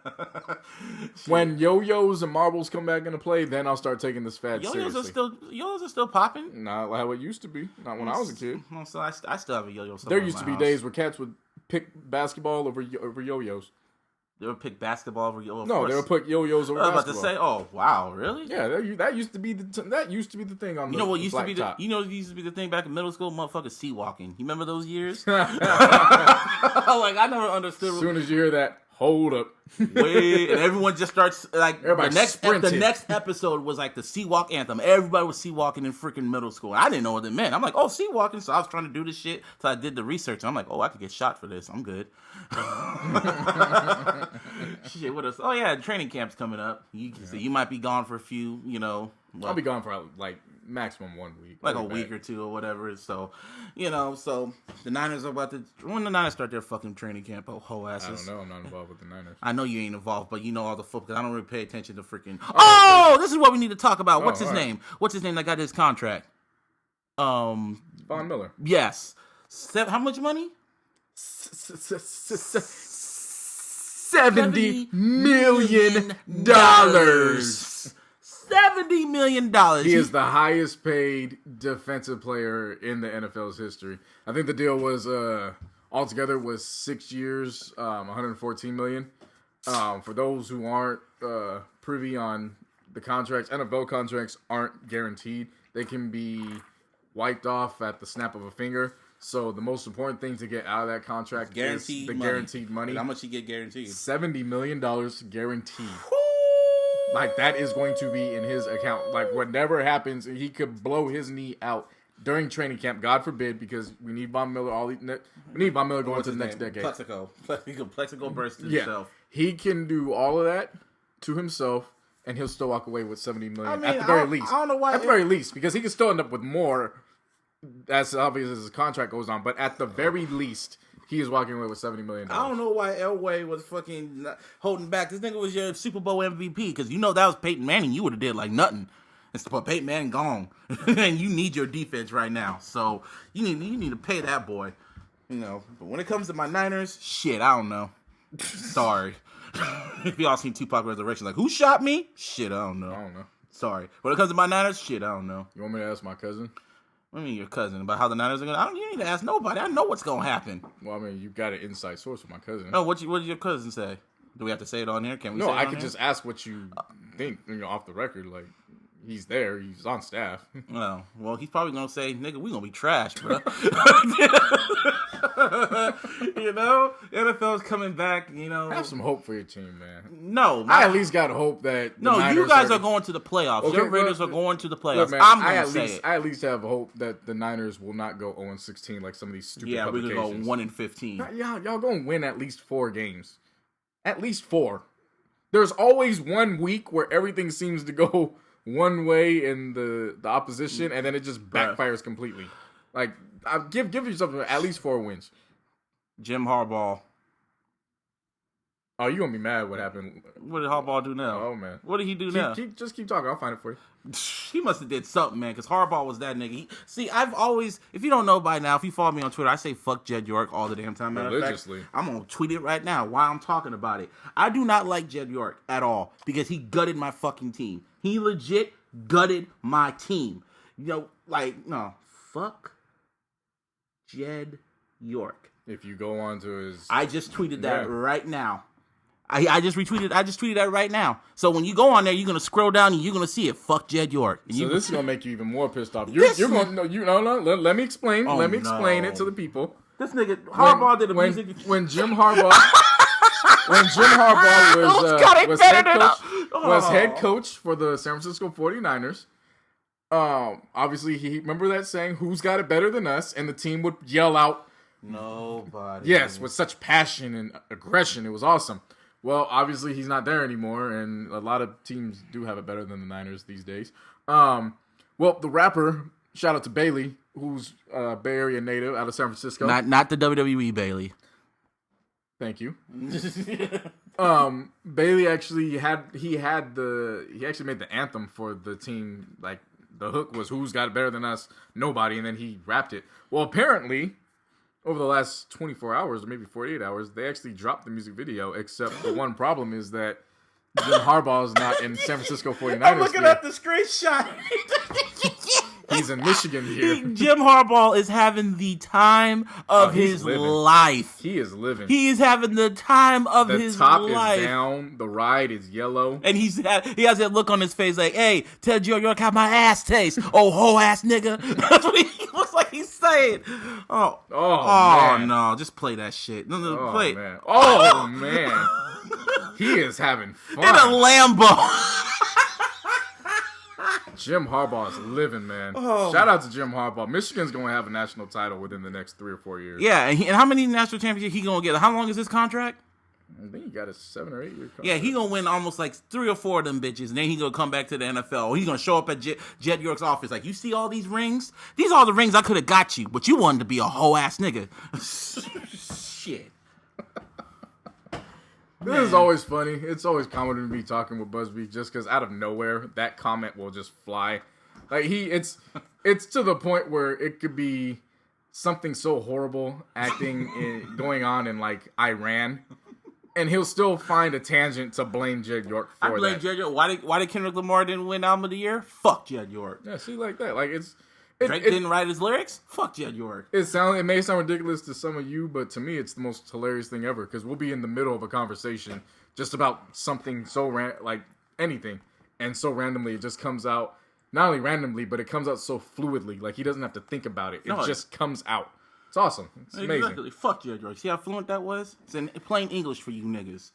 When yo-yos and marbles come back into play, then I'll start taking this fad seriously. Yo-yos are still popping. Not how it used to be. Not when I was a kid. So I still have a yo-yo. There used to be days where cats would pick basketball over yo-yos. They would pick basketball over yo-yos. No, they would put yo-yos over basketball. I was about to say, oh wow, really? Yeah, that used to be the thing on the. You know what used to be top. You know what used to be the thing back in middle school? Motherfuckers sea walking. You remember those years? Like I never understood. As soon as you hear that, hold up. Wait, and everyone just starts like Everybody the next episode was like the sea walk anthem. Everybody was sea walking in freaking middle school. I didn't know what it meant. I'm like, oh, sea walking. So I was trying to do this shit. So I did the research. And I'm like, oh, I could get shot for this. I'm good. Shit, what else? Oh yeah, training camp's coming up. You might be gone for a few. I'll be gone for like maximum 1 week, like a week or two or whatever. So, so the Niners are about to when the Niners start their fucking training camp. Oh, whole asses. I don't know. I'm not involved with the Niners. I know you ain't involved, but you know all the football. I don't really pay attention to freaking. Oh, this is what we need to talk about. What's his name? What's his name that got his contract? Von Miller. Yes. How much money? $70 million. $70 million. He is the highest paid defensive player in the NFL's history. I think the deal was altogether was 6 years, $114 million. For those who aren't privy on the contracts, NFL contracts aren't guaranteed. They can be wiped off at the snap of a finger. So the most important thing to get out of that contract guaranteed is the money. guaranteed money. How much he get guaranteed? $70 million guaranteed. Like, that is going to be in his account. Like, whatever happens, he could blow his knee out during training camp. God forbid, because we need Von Miller. We need Von Miller going to the next decade. Plexico burst himself. He can do all of that to himself, and he'll still walk away with $70 million at the very least. I don't know why. At the very least, because he can still end up with more, as obvious as his contract goes on. But at the very least, he is walking away with $70 million. I don't know why Elway was fucking holding back. This nigga was your Super Bowl MVP because that was Peyton Manning. You would have did like nothing. But Peyton Manning gone, and you need your defense right now. So you need to pay that boy. But when it comes to my Niners, shit, I don't know. Sorry. If y'all seen Tupac Resurrection, like who shot me? Shit, I don't know. Sorry. When it comes to my Niners, shit, I don't know. You want me to ask my cousin? What do you mean your cousin? About how the Niners are going to... You need to ask nobody. I know what's going to happen. Well, I mean, you've got an inside source with my cousin. Oh, what did your cousin say? Do we have to say it on here? Can we say it on I could just ask what you think, off the record. Like, he's there. He's on staff. Well, he's probably going to say, nigga, we going to be trash, bro. NFL's coming back, Have some hope for your team, man. No. I at least got hope that you guys are going to the playoffs. Okay, your Raiders are going to the playoffs. Look, man, I'm going to say it. I at least have hope that the Niners will not go 0-16 like some of these stupid publications. Yeah, we're going to go 1-15. Y'all going to win at least 4 games. At least 4. There's always 1 week where everything seems to go one way in the opposition, and then it just backfires completely. Like, give yourself at least 4 wins. Jim Harbaugh. Oh, you gonna be mad? What happened? What did Haubaugh do now? Oh man, what did he do now? Just keep talking. I'll find it for you. He must have did something, man. Because Harbaugh was that nigga. I've always, if you don't know by now, if you follow me on Twitter, I say fuck Jed York all the damn time. Religiously. I'm gonna tweet it right now while I'm talking about it. I do not like Jed York at all because he gutted my fucking team. He legit gutted my team. No, fuck Jed York. If you go on to his... I just tweeted that right now. I just retweeted that right now. So when you go on there, you're going to scroll down and you're going to see it. Fuck Jed York. And so this is going to make you even more pissed off. You're going to... Let me explain. Let me explain it to the people. This nigga, Harbaugh did a music... When Jim Harbaugh... was head coach for the San Francisco 49ers, obviously he... Remember that saying, who's got it better than us? And the team would yell out... Nobody. Yes, with such passion and aggression. It was awesome. Well, obviously he's not there anymore, and a lot of teams do have it better than the Niners these days. Well, the rapper, shout out to Bailey, who's a Bay Area native out of San Francisco. Not the WWE Bailey. Thank you. Bailey actually made the anthem for the team. Like, the hook was "Who's got it better than us? Nobody," and then he rapped it. Well, apparently, over the last 24 hours, or maybe 48 hours, they actually dropped the music video, except the one problem is that Jim Harbaugh is not in San Francisco 49ers. I'm looking at the screenshot. He's in Michigan here. Jim Harbaugh is having the time of his life. He is living. He is having the time of his life. The top is down. The ride is yellow. And he has that look on his face like, hey, tell Joe York how my ass tastes. Oh, whole ass nigga. That's what he looks like he's saying. Oh man. No. Just play that shit. No, play it. Man. Oh, man. He is having fun. In a Lambo. Jim Harbaugh is living, man. Shout out to Jim Harbaugh. Michigan's going to have a national title within the next 3 or 4 years. Yeah, and how many national championships he going to get? How long is his contract? I think he got a 7 or 8 year contract. Yeah, he going to win almost like 3 or 4 of them bitches, and then he going to come back to the NFL. He's going to show up at Jet York's office like, you see all these rings? These are all the rings I could have got you, but you wanted to be a whole ass nigga. Shit. This is always funny. It's always comedy to be talking with Busby just because out of nowhere, that comment will just fly. Like, it's to the point where it could be something so horrible going on in, like, Iran, and he'll still find a tangent to blame Jed York for that. I blame Jed York. Why did Kendrick Lamar didn't win Album of the Year? Fuck Jed York. Yeah, see, like that. Like, Drake didn't write his lyrics? Fuck Jed York. It may sound ridiculous to some of you, but to me, it's the most hilarious thing ever because we'll be in the middle of a conversation just about something so like anything, and so randomly it just comes out. Not only randomly, but it comes out so fluidly. Like he doesn't have to think about it. It just comes out. It's awesome. It's amazing. Exactly. Fuck Jed York. See how fluent that was? It's in plain English for you niggas.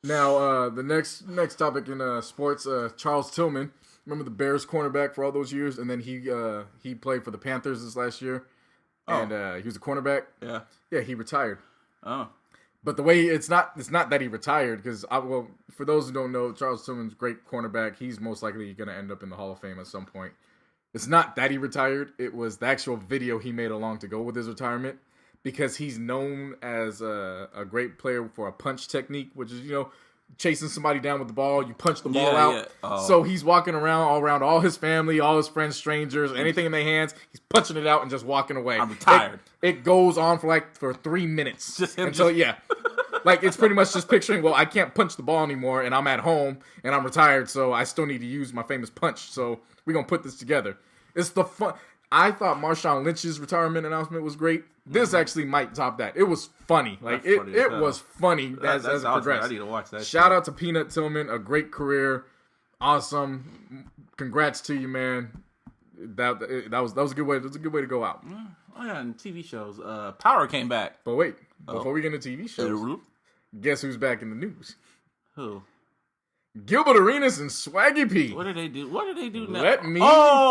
Now, the next topic in sports, Charles Tillman. Remember the Bears cornerback for all those years, and then he played for the Panthers this last year, and he was a cornerback. Yeah, he retired. Oh, but the way it's not that he retired because for those who don't know, Charles Tillman's great cornerback. He's most likely going to end up in the Hall of Fame at some point. It's not that he retired; it was the actual video he made along to go with his retirement because he's known as a great player for a punch technique, which is chasing somebody down with the ball, you punch the ball out. Yeah. Oh. So he's walking around all his family, all his friends, strangers, anything in their hands. He's punching it out and just walking away. I'm retired. It goes on for 3 minutes. Like it's pretty much just picturing, well, I can't punch the ball anymore, and I'm at home, and I'm retired, so I still need to use my famous punch. So we're going to put this together. It's the fun. I thought Marshawn Lynch's retirement announcement was great. This actually might top that. It was funny. Like it was funny as it progressed. I need to watch that. Shout out to Peanut Tillman, a great career, awesome. Congrats to you, man. That was a good way. It was a good way to go out. Oh yeah, and TV shows. Power came back. But wait, before we get into TV shows, guess who's back in the news? Who? Gilbert Arenas and Swaggy P. What did they do? What did they do now?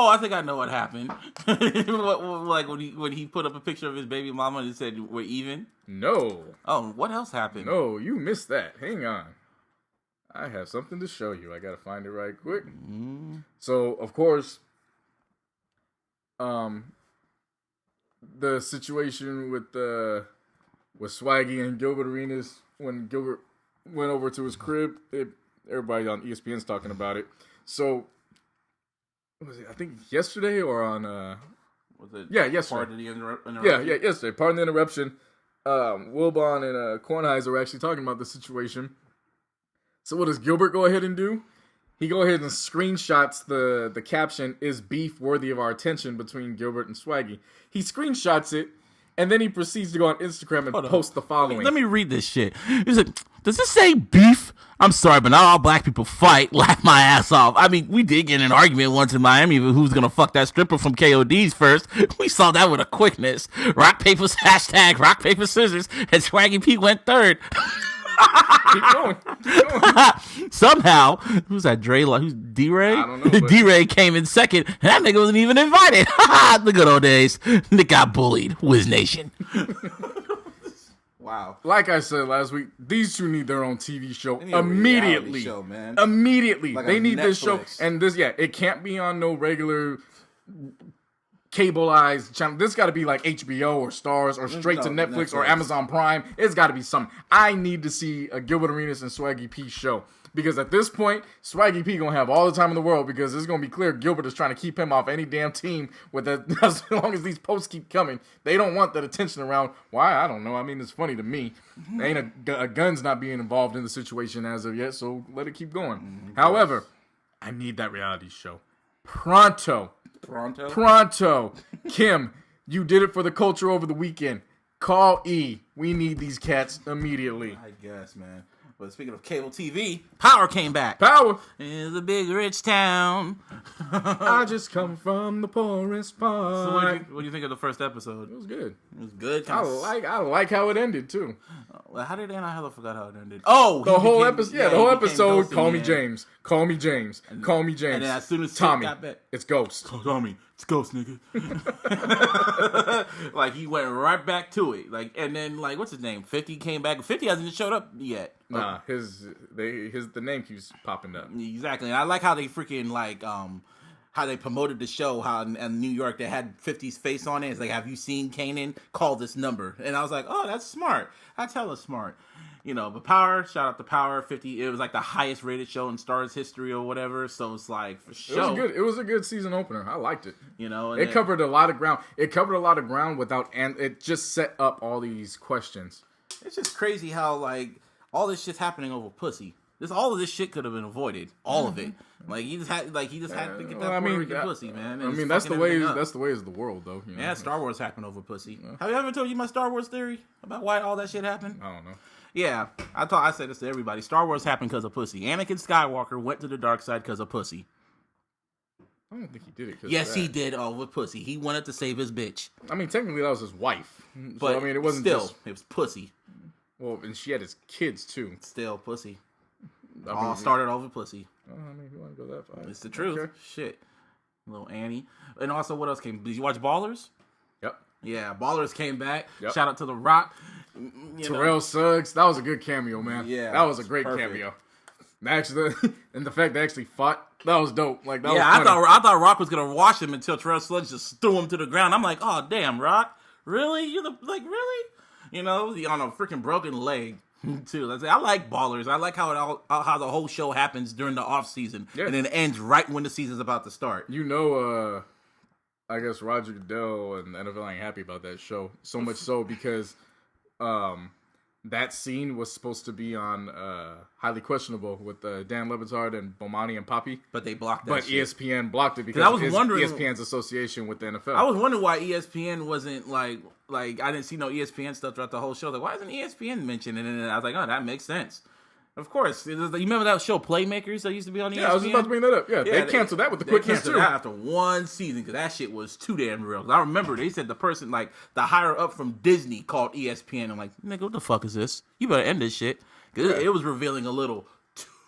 I think I know what happened. Like when he put up a picture of his baby mama and said we're even. No. Oh, what else happened? No, you missed that. Hang on. I have something to show you. I gotta find it right quick. So of course, the situation with Swaggy and Gilbert Arenas when Gilbert went over to his crib. Everybody on ESPN's talking about it. So, what was it? I think yesterday or on was it? Yeah, yesterday. Pardon the interruption. Yeah, yesterday. Pardon the interruption. Wilbon and Kornheiser were actually talking about the situation. So what does Gilbert go ahead and do? He go ahead and screenshots the caption, "Is beef worthy of our attention?" between Gilbert and Swaggy. He screenshots it, and then he proceeds to go on Instagram and post the following. Let me read this shit. He's like, does this say beef? I'm sorry, but not all black people fight. Laugh my ass off. I mean, we did get in an argument once in Miami of who's going to fuck that stripper from KOD's first. We saw that with a quickness. Rock, paper, hashtag rock, paper, scissors. And Swaggy P went third. Keep going. Somehow, who's that? Who's D-Ray? I don't know. D-Ray came in second. And that nigga wasn't even invited. The good old days. Nick got bullied. Wiz Nation. Wow. Like I said last week, these two need their own TV show immediately. Show, man. Immediately. Like they need Netflix. This show. And it can't be on no regular cableized channel. This got to be like HBO or Stars or straight to Netflix or Amazon Prime. It's got to be something. I need to see a Gilbert Arenas and Swaggy P show. Because at this point, Swaggy P gonna have all the time in the world because it's gonna be clear Gilbert is trying to keep him off any damn team with that. As long as these posts keep coming, they don't want that attention around. Why? I don't know. I mean, it's funny to me. Ain't a gun's not being involved in the situation as of yet, so let it keep going. However, I need that reality show pronto. Pronto. Kim, you did it for the culture over the weekend. Call E. We need these cats immediately. I guess, man. But speaking of cable TV, Power came back. Power. It's a big rich town. I just come from the poorest part. So what do you think of the first episode? It was good. It was good. I like how it ended too. Well, how did it end? I hella forgot how it ended. Oh, the whole episode. Call me James. Call me James. Call me James. And then as soon as Tommy got back, it's Ghost. Tommy, it's Ghost, nigga. Like he went right back to it. Like, and then like what's his name? 50 came back. 50 hasn't showed up yet. Nah, the name keeps popping up. Exactly. And I like how they freaking like how they promoted the show, how in New York they had 50's face on it. It's like, have you seen Kanan? Call this number. And I was like, oh, that's smart. That's hella smart. You know, but Power, shout out to Power 50. It was like the highest rated show in Starz history or whatever. So it's like, for sure. It was a good season opener. I liked it. You know, it covered a lot of ground. It covered a lot of ground and it just set up all these questions. It's just crazy how like all this shit's happening over pussy. All of this shit could have been avoided. All of it. Like he just had to get that Puerto Rican pussy, man. I mean, that's the way of the world, though. You know? Yeah, Star Wars happened over pussy. Yeah. Have you ever told you my Star Wars theory about why all that shit happened? I don't know. Yeah, I said this to everybody. Star Wars happened because of pussy. Anakin Skywalker went to the dark side because of pussy. I don't think he did it. Yes, he did. Oh, with pussy. He wanted to save his bitch. I mean, technically that was his wife, but so, I mean, it wasn't still. It was pussy. Well, and she had his kids too. Still pussy. All started over pussy. I mean, if you want to go that far, it's the truth. Okay. Shit, little Annie. And also, what else came? Did you watch Ballers? Yep. Yeah, Ballers came back. Yep. Shout out to The Rock. Terrell Suggs. That was a good cameo, man. Yeah, that was a great cameo. Actually, and the fact they actually fought, that was dope. Like, that was funny. I thought Rock was gonna wash him until Terrell Suggs just threw him to the ground. I'm like, oh damn, Rock, really? Really? You know, on a freaking broken leg. Too. I like Ballers. I like how the whole show happens during the off season, and then it ends right when the season's about to start. You know, I guess Roger Goodell and the NFL ain't happy about that show. So much so because that scene was supposed to be on Highly Questionable with Dan Le Batard and Bomani and Poppy. But they blocked that But shit. ESPN blocked it because of ESPN's association with the NFL. I was wondering why ESPN wasn't like I didn't see no ESPN stuff throughout the whole show. Like, why isn't ESPN mentioned? And then I was like, oh, that makes sense. Of course. You remember that show Playmakers that used to be on ESPN? Yeah, I was just about to bring that up. Yeah, they canceled that with the quickness too. They canceled that after one season because that shit was too damn real. I remember they said the person, like, the higher up from Disney called ESPN. I'm like, nigga, what the fuck is this? You better end this shit. Because it was revealing a little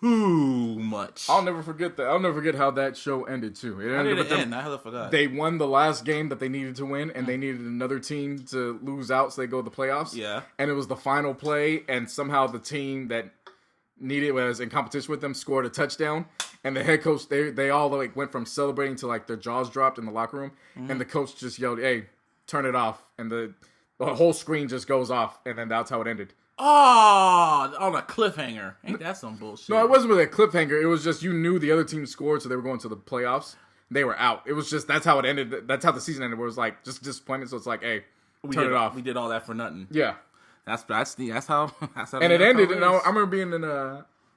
too much. I'll never forget that. I'll never forget how that show ended too. How did it end? I hella forgot. They won the last game that they needed to win, and they needed another team to lose out so they go to the playoffs. Yeah. And it was the final play, and somehow the team that needed was in competition with them scored a touchdown, and the head coach they all like went from celebrating to like their jaws dropped in the locker room, and the coach just yelled, "Hey, turn it off!" And the whole screen just goes off, and then that's how it ended. Oh, on a cliffhanger. Ain't that some bullshit? No, it wasn't really a cliffhanger. It was just you knew the other team scored, so they were going to the playoffs. They were out. It was just that's how it ended. That's how the season ended. Where it was like just disappointed. So it's like, hey, turn it off. We did all that for nothing. Yeah, that's how. And it ended. And I remember being in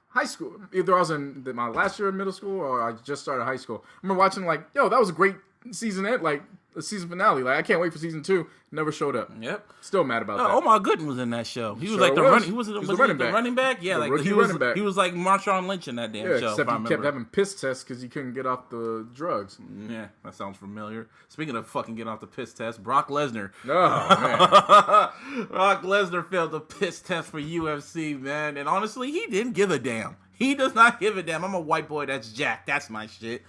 high school. Either I was in my last year of middle school or I just started high school. I remember watching like, yo, that was a great season end. Like the season finale. Like I can't wait for season 2. Never showed up. Yep. Still mad about that. Omar Gooden was in that show. He was like the running back. Yeah, like he was like Marshawn Lynch in that damn show. Except he kept having piss tests because he couldn't get off the drugs. Yeah, that sounds familiar. Speaking of fucking get off the piss test, Brock Lesnar. Oh man, Brock Lesnar failed the piss test for UFC, man, and honestly, he didn't give a damn. He does not give a damn. I'm a white boy that's jacked. That's my shit.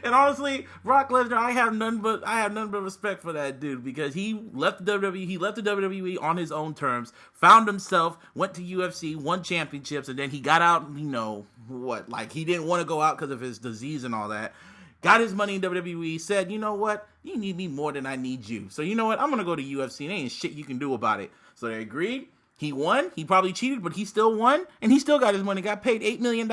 And honestly, Brock Lesnar, I have none but respect for that dude because he left the WWE. He left the WWE on his own terms. Found himself, went to UFC, won championships, and then he got out. You know what? Like he didn't want to go out because of his disease and all that. Got his money in WWE. Said, you know what? You need me more than I need you. So you know what? I'm gonna go to UFC. And there ain't shit you can do about it. So they agreed. He won. He probably cheated, but he still won. And he still got his money. Got paid $8 million.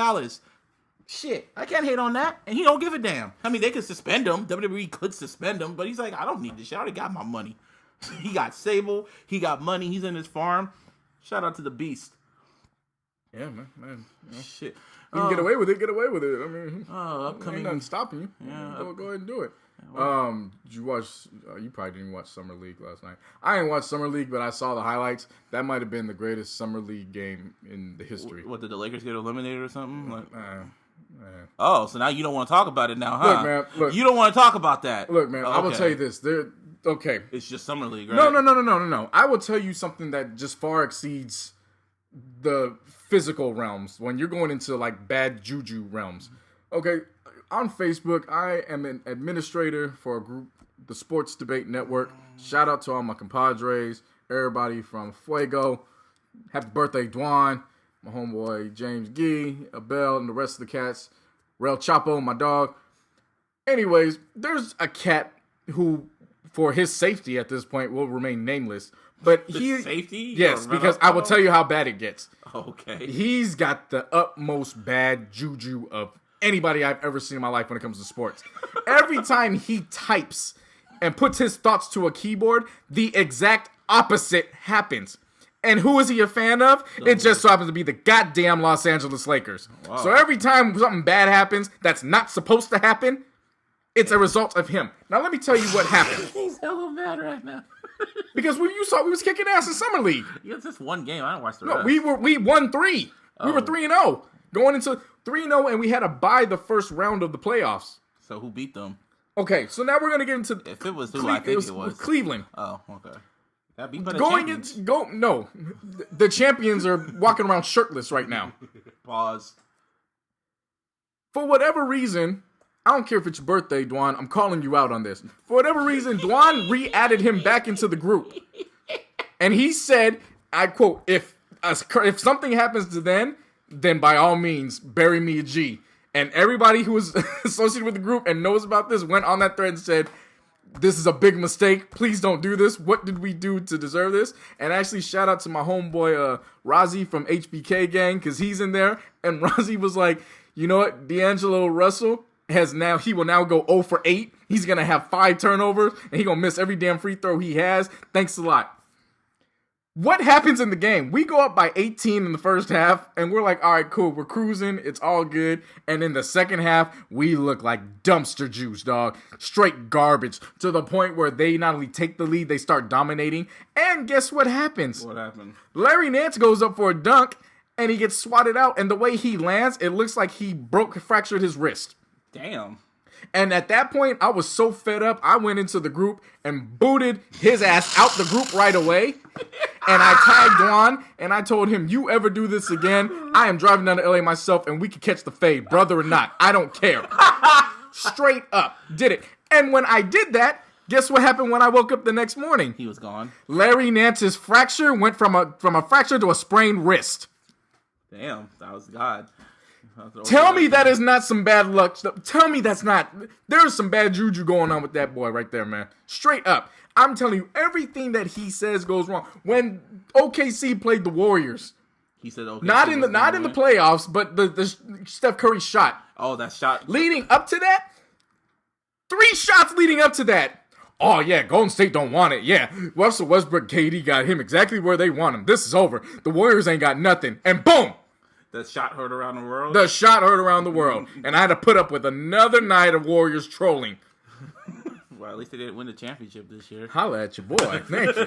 Shit. I can't hate on that. And he don't give a damn. I mean, they could suspend him. WWE could suspend him. But he's like, I don't need this shit. I already got my money. He got Sable. He got money. He's in his farm. Shout out to the Beast. Yeah, man. Shit. You can get away with it. Get away with it. I mean, upcoming. ain't nothing stopping you. Yeah. Go ahead and do it. Did you watch? You probably didn't watch Summer League last night. I didn't watch Summer League, but I saw the highlights. That might have been the greatest Summer League game in the history. What, did the Lakers get eliminated or something? Oh, so now you don't want to talk about it now, huh? Look, man. Look, you don't want to talk about that. Look, man. I will tell you this. Okay. It's just Summer League, right? No. I will tell you something that just far exceeds the physical realms when you're going into like bad juju realms. Okay, on Facebook, I am an administrator for a group, the Sports Debate Network. Shout out to all my compadres, everybody from Fuego. Happy birthday, Dwan, my homeboy James Gee, Abel, and the rest of the cats. Rel Chapo, my dog. Anyways, there's a cat who, for his safety at this point, will remain nameless. But safety? Yes, because I will tell you how bad it gets. Okay. He's got the utmost bad juju of anybody I've ever seen in my life when it comes to sports. Every time he types and puts his thoughts to a keyboard, the exact opposite happens. And who is he a fan of? It just so happens to be the goddamn Los Angeles Lakers. Wow. So every time something bad happens that's not supposed to happen, it's a result of him. Now let me tell you what happened. He's hella mad right now. Because when you saw, we was kicking ass in Summer League. Yeah, it's just one game. I don't watch the rest. No, we won 3. We were 3-0. Going into 3-0, and we had to buy the first round of the playoffs. So who beat them? Okay, so now we're going to get into... If it was who I think it was. Cleveland. Oh, okay. That beat by the champions. No. The champions are walking around shirtless right now. Pause. For whatever reason... I don't care if it's your birthday, Dwan. I'm calling you out on this. For whatever reason, Dwan re-added him back into the group. And he said, I quote, if something happens to them, then by all means, bury me a G. And everybody who is associated with the group and knows about this went on that thread and said, this is a big mistake. Please don't do this. What did we do to deserve this? And actually, shout out to my homeboy, Rozzy from HBK Gang, because he's in there. And Rozzy was like, you know what, D'Angelo Russell... he will now go 0 for 8. He's going to have 5 turnovers, and he's going to miss every damn free throw he has. Thanks a lot. What happens in the game? We go up by 18 in the first half, and we're like, all right, cool. We're cruising. It's all good. And in the second half, we look like dumpster juice, dog. Straight garbage, to the point where they not only take the lead, they start dominating. And guess what happens? What happened? Larry Nance goes up for a dunk, and he gets swatted out. And the way he lands, it looks like he fractured his wrist. Damn. And at that point, I was so fed up, I went into the group and booted his ass out the group right away. And I tagged Dwan, and I told him, you ever do this again, I am driving down to LA myself, and we can catch the fade, brother or not. I don't care. Straight up. Did it. And when I did that, guess what happened when I woke up the next morning? He was gone. Larry Nance's fracture went from a fracture to a sprained wrist. Damn, that was God. Tell me that is not some bad luck. Tell me that's not. There's some bad juju going on with that boy right there, man. Straight up. I'm telling you, everything that he says goes wrong. When OKC played the Warriors, he said OKC not in the playoffs, but the Steph Curry shot. Oh, that shot. Leading up to that, 3 shots leading up to that. Oh, yeah, Golden State don't want it. Yeah, Russell Westbrook, KD got him exactly where they want him. This is over. The Warriors ain't got nothing. And boom. The shot heard around the world? The shot heard around the world. And I had to put up with another night of Warriors trolling. Well, at least they didn't win the championship this year. Holla at your boy. Thank you.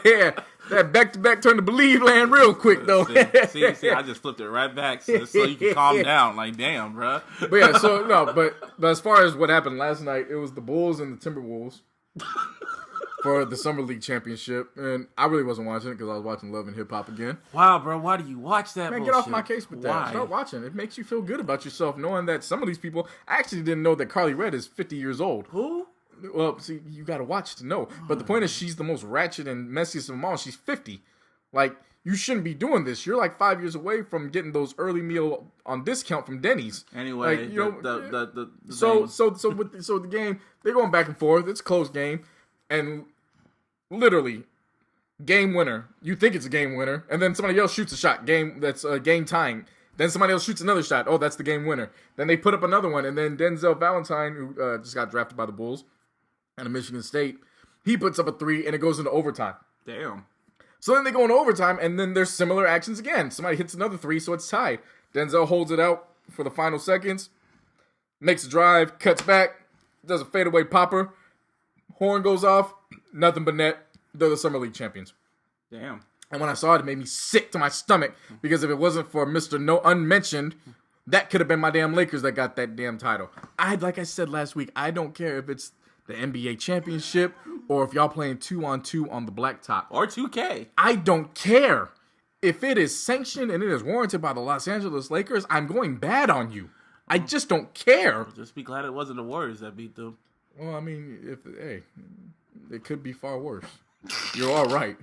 Yeah. That back-to-back turned to believe land real quick, though. See, I just flipped it right back so you can calm down. Like, damn, bro. But yeah, so, no, but as far as what happened last night, it was the Bulls and the Timberwolves. For the Summer League Championship, and I really wasn't watching it because I was watching Love and Hip Hop again. Wow, bro, why do you watch that? Man, bullshit? Get off my case with that. Why? Start watching. It makes you feel good about yourself knowing that some of these people. I actually didn't know that Carly Red is 50 years old. Who? Well, see, you got to watch to know. But the point is, she's the most ratchet and messiest of them all. She's 50. Like, you shouldn't be doing this. You're like 5 years away from getting those early meal on discount from Denny's. Anyway, like, you so the game, they're going back and forth. It's a close game, and literally, game winner. You think it's a game winner, and then somebody else shoots a shot. That's game tying. Then somebody else shoots another shot. Oh, that's the game winner. Then they put up another one, and then Denzel Valentine, who just got drafted by the Bulls, out of Michigan State, he puts up a 3, and it goes into overtime. Damn. So then they go into overtime, and then there's similar actions again. Somebody hits another three, so it's tied. Denzel holds it out for the final seconds, makes a drive, cuts back, does a fadeaway popper, horn goes off, nothing but net. They're the Summer League champions. Damn. And when I saw it, it made me sick to my stomach, because if it wasn't for Mr. No Unmentioned, that could have been my damn Lakers that got that damn title. Like I said last week, I don't care if it's the NBA championship or if y'all playing 2-on-2 on the blacktop. Or 2K. I don't care. If it is sanctioned and it is warranted by the Los Angeles Lakers, I'm going bad on you. I just don't care. Just be glad it wasn't the Warriors that beat them. Well, I mean, it could be far worse. You're all right.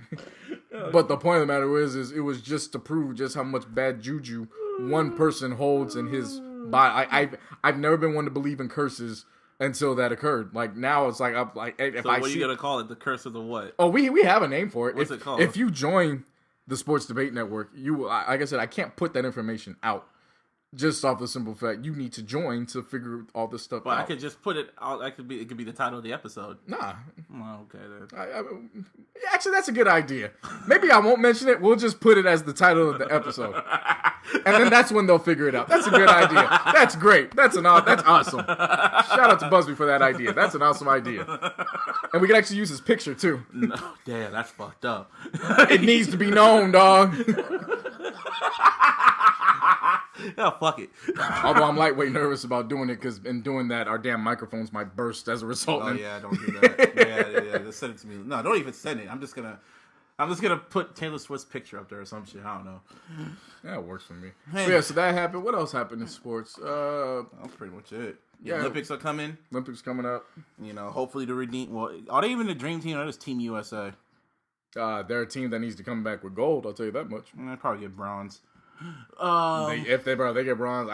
But the point of the matter is it was just to prove just how much bad juju one person holds in his body. I've never been one to believe in curses until that occurred. Like, now it's like, if so what are you going to call it? The curse of the what? Oh, we have a name for it. What's it called? If you join the Sports Debate Network, like I said, I can't put that information out. Just off the simple fact, you need to join to figure all this stuff out. I could just put it out. It could be the title of the episode. Nah. Oh, okay then. Actually, that's a good idea. Maybe I won't mention it. We'll just put it as the title of the episode, and then that's when they'll figure it out. That's a good idea. That's great. That's awesome. Shout out to Busby for that idea. That's an awesome idea, and we can actually use his picture too. No, damn, that's fucked up. It needs to be known, dog. Yeah, fuck it. Although I'm lightweight nervous about doing it, because in doing that, our damn microphones might burst as a result. Oh yeah, don't do that. yeah. Just send it to me. No, don't even send it. I'm just gonna put Taylor Swift's picture up there or some shit. I don't know. Yeah, it works for me. Hey. So that happened. What else happened in sports? That's pretty much it. The Olympics are coming. Olympics coming up. You know, hopefully to redeem. Well, are they even the dream team or just Team USA? They're a team that needs to come back with gold. I'll tell you that much. They probably get bronze. If they get bronze,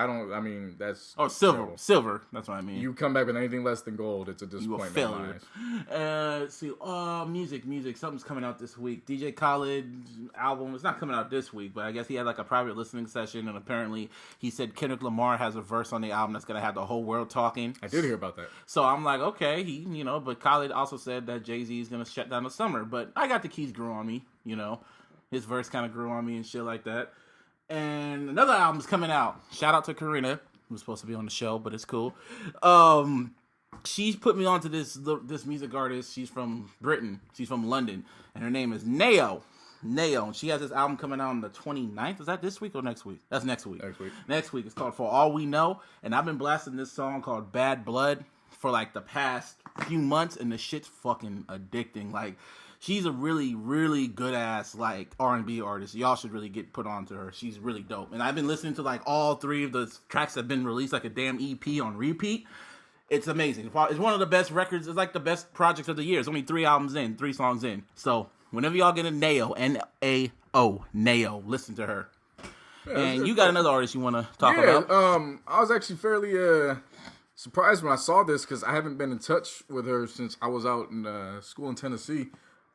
that's silver. terrible. Silver. That's what I mean. You come back with anything less than gold, it's a disappointment. You a failure. Let's see. Music. Something's coming out this week. DJ Khaled album. It's not coming out this week, but I guess he had like a private listening session, and apparently he said Kendrick Lamar has a verse on the album that's gonna have the whole world talking. I did hear about that. So I'm like, okay, but Khaled also said that Jay-Z is gonna shut down the summer. But I got the keys grew on me. His verse kind of grew on me and shit like that. And another album's coming out. Shout out to Karina, who's supposed to be on the show, but it's cool. She's put me onto this music artist. She's from Britain. She's from London. And her name is Nao. And she has this album coming out on the 29th. Is that this week or next week? That's next week. Next week. It's called For All We Know. And I've been blasting this song called Bad Blood for like the past few months. And the shit's fucking addicting. Like, she's a really, really good ass like R&B artist. Y'all should really get put on to her. She's really dope. And I've been listening to like all three of the tracks that have been released, like a damn EP on repeat. It's amazing. It's one of the best records. It's like the best project of the year. It's only 3 songs in. So whenever y'all get a Nao, N-A-O, Nao, listen to her. And you got another artist you want to talk about? I was actually fairly surprised when I saw this, because I haven't been in touch with her since I was out in school in Tennessee.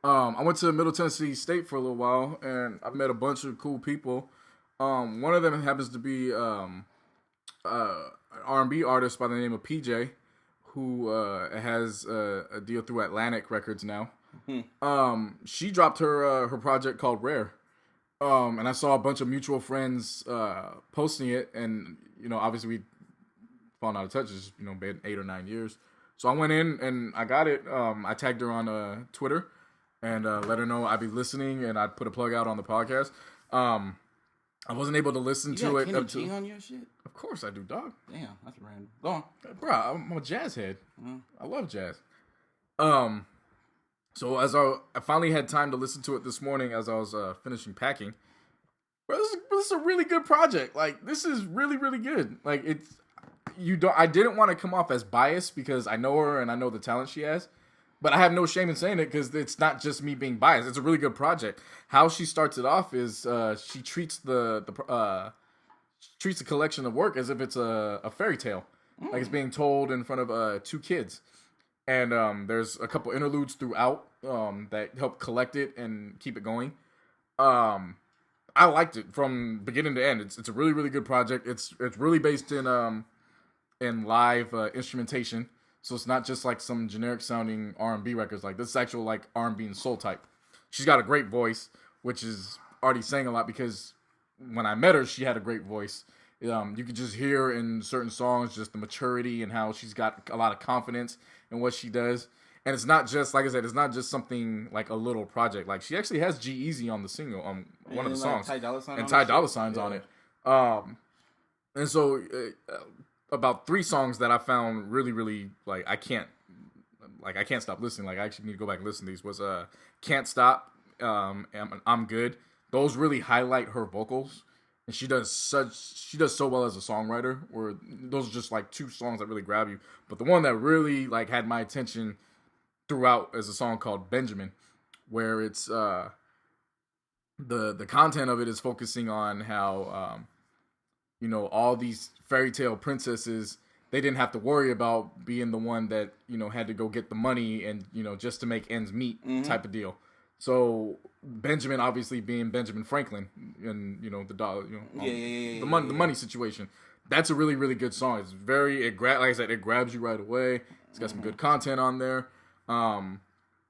I went to Middle Tennessee State for a little while, and I've met a bunch of cool people. One of them happens to be an R&B artist by the name of PJ, who has a deal through Atlantic Records now. Mm-hmm. She dropped her project called Rare, and I saw a bunch of mutual friends posting it, and obviously we fallen out of touch. It's been 8 or 9 years. So I went in and I got it. I tagged her on Twitter. And let her know I'd be listening, and I'd put a plug out on the podcast. I wasn't able to listen to it. Kenny G on your shit? Of course I do, dog. Damn, that's random. Go on. Bro, I'm a jazz head. I love jazz. So as I finally had time to listen to it this morning as I was finishing packing. Bro, this is a really good project. Like, this is really, really good. Like, I didn't want to come off as biased because I know her and I know the talent she has. But I have no shame in saying it, because it's not just me being biased. It's a really good project. How she starts it off is she treats the collection of work as if it's a fairy tale, like it's being told in front of 2 kids. And there's a couple interludes throughout that help collect it and keep it going. I liked it from beginning to end. It's a really, really good project. It's really based in live instrumentation. So it's not just like some generic sounding R&B records. Like, this is actual like R&B and soul type. She's got a great voice. which is already saying a lot because when I met her, she had a great voice. You could just hear in certain songs just the maturity and how she's got a lot of confidence in what she does. And it's not just, like I said, it's not just something like a little project. Like, she actually has G-Eazy on the single, on one of the songs. Ty Dolla Sign and Ty Dolla Sign's on it. And so, about 3 songs that I found really, really, like, I can't stop listening. Like, I actually need to go back and listen to these. Was Can't Stop, I'm Good. Those really highlight her vocals. And she does so well as a songwriter, where those are just like 2 songs that really grab you. But the one that really like had my attention throughout is a song called Benjamin, where it's the content of it is focusing on how all these fairy tale princesses, they didn't have to worry about being the one that had to go get the money and just to make ends meet type of deal. So Benjamin obviously being Benjamin Franklin and the dollar, the money situation. That's a really, really good song. It's like I said, it grabs you right away. It's got some good content on there. And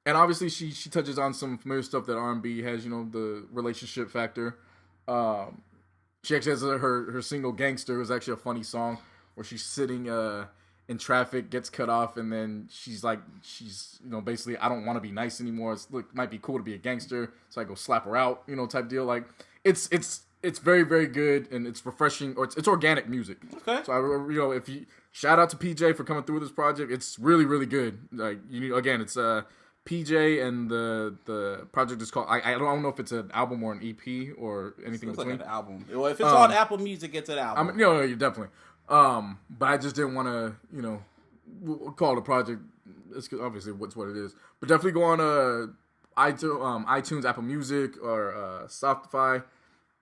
obviously she touches on some familiar stuff that R&B has, the relationship factor. She actually has her single Gangster was actually a funny song where she's sitting in traffic, gets cut off, and then she's basically, I don't want to be nice anymore. It might be cool to be a gangster, so I go slap her out, type deal. Like, it's very, very good, and it's refreshing, or it's organic music. Okay. So if you shout out to PJ for coming through with this project, it's really, really good. Like, it's PJ, and the project is called. I don't know if it's an album or an EP or anything between. Like an album. Well, if it's on Apple Music, it's an album. No, you definitely. But I just didn't want to, call it a project. It's obviously what it is. But definitely go on iTunes, Apple Music, or Spotify,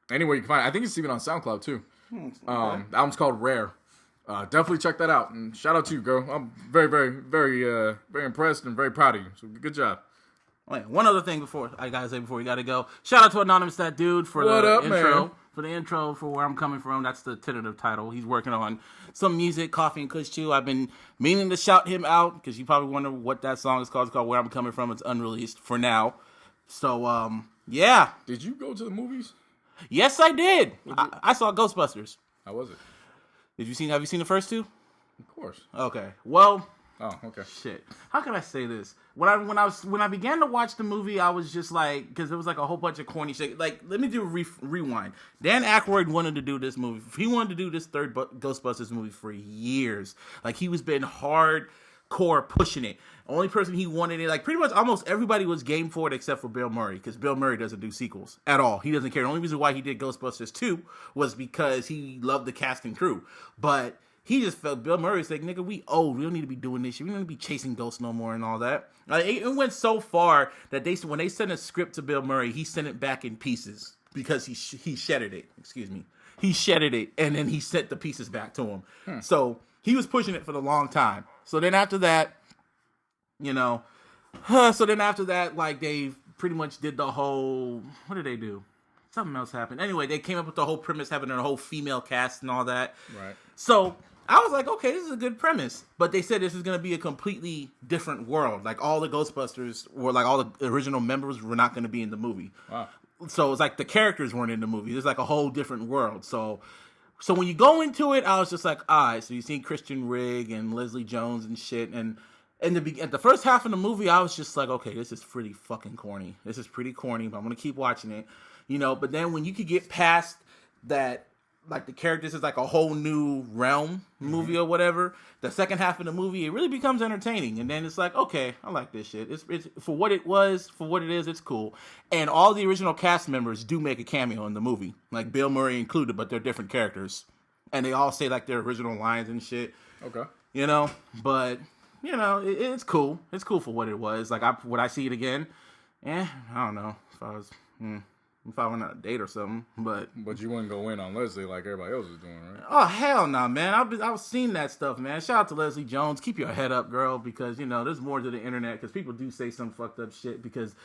anywhere you can find it. I think it's even on SoundCloud too. Okay. The album's called Rare. Definitely check that out. And shout out to you, girl. I'm very, very, very, very impressed and very proud of you. So good job. Wait, one other thing before we gotta go. Shout out to Anonymous That Dude for what the up, intro. Man? For the intro for Where I'm Coming From. That's the tentative title. He's working on some music, Coffee and Kush too. I've been meaning to shout him out because you probably wonder what that song is called. It's called Where I'm Coming From. It's unreleased for now. So, yeah. Did you go to the movies? Yes, I did. I saw Ghostbusters. How was it? Have you seen the first 2? Of course. Okay. Well. Oh, okay. Shit. How can I say this? When I began to watch the movie, I was just like, because it was like a whole bunch of corny shit. Like, let me do a rewind. Dan Aykroyd wanted to do this movie. He wanted to do this third Ghostbusters movie for years. Like, he was been hardcore pushing it. Only person he wanted it, like, pretty much almost everybody was game for it except for Bill Murray, because Bill Murray doesn't do sequels at all. He doesn't care. The only reason why he did Ghostbusters 2 was because he loved the cast and crew. But he just felt, Bill Murray's like, nigga, we old. We don't need to be doing this shit. We don't need to be chasing ghosts no more and all that. It went so far that when they sent a script to Bill Murray, he sent it back in pieces because he shedded it. Excuse me. He shedded it, and then he sent the pieces back to him. So he was pushing it for a long time. So then after that, like, they pretty much did the whole, what did they do? Something else happened. Anyway, they came up with the whole premise, having a whole female cast and all that. Right. So I was like, okay, this is a good premise. But they said this is going to be a completely different world. Like, all the Ghostbusters, or like all the original members, were not going to be in the movie. Wow. So it's like the characters weren't in the movie. There's like a whole different world. So when you go into it, I was just like, all right. So you see Christian Rigg and Leslie Jones and shit. And at the first half of the movie, I was just like, okay, this is pretty fucking corny. This is pretty corny, but I'm going to keep watching it. But then when you could get past that, like, the characters is like a whole new realm movie or whatever, the second half of the movie, it really becomes entertaining. And then it's like, okay, I like this shit. It's for what it is, it's cool. And all the original cast members do make a cameo in the movie, like Bill Murray included, but they're different characters. And they all say like their original lines and shit. Okay. But it's cool. It's cool for what it was. Like, would I see it again? I don't know. If I was, if I went on a date or something, but you wouldn't go in on Leslie like everybody else is doing, right? Oh hell no, man! I've seen that stuff, man. Shout out to Leslie Jones. Keep your head up, girl, because there's more to the internet. Because people do say some fucked up shit. Because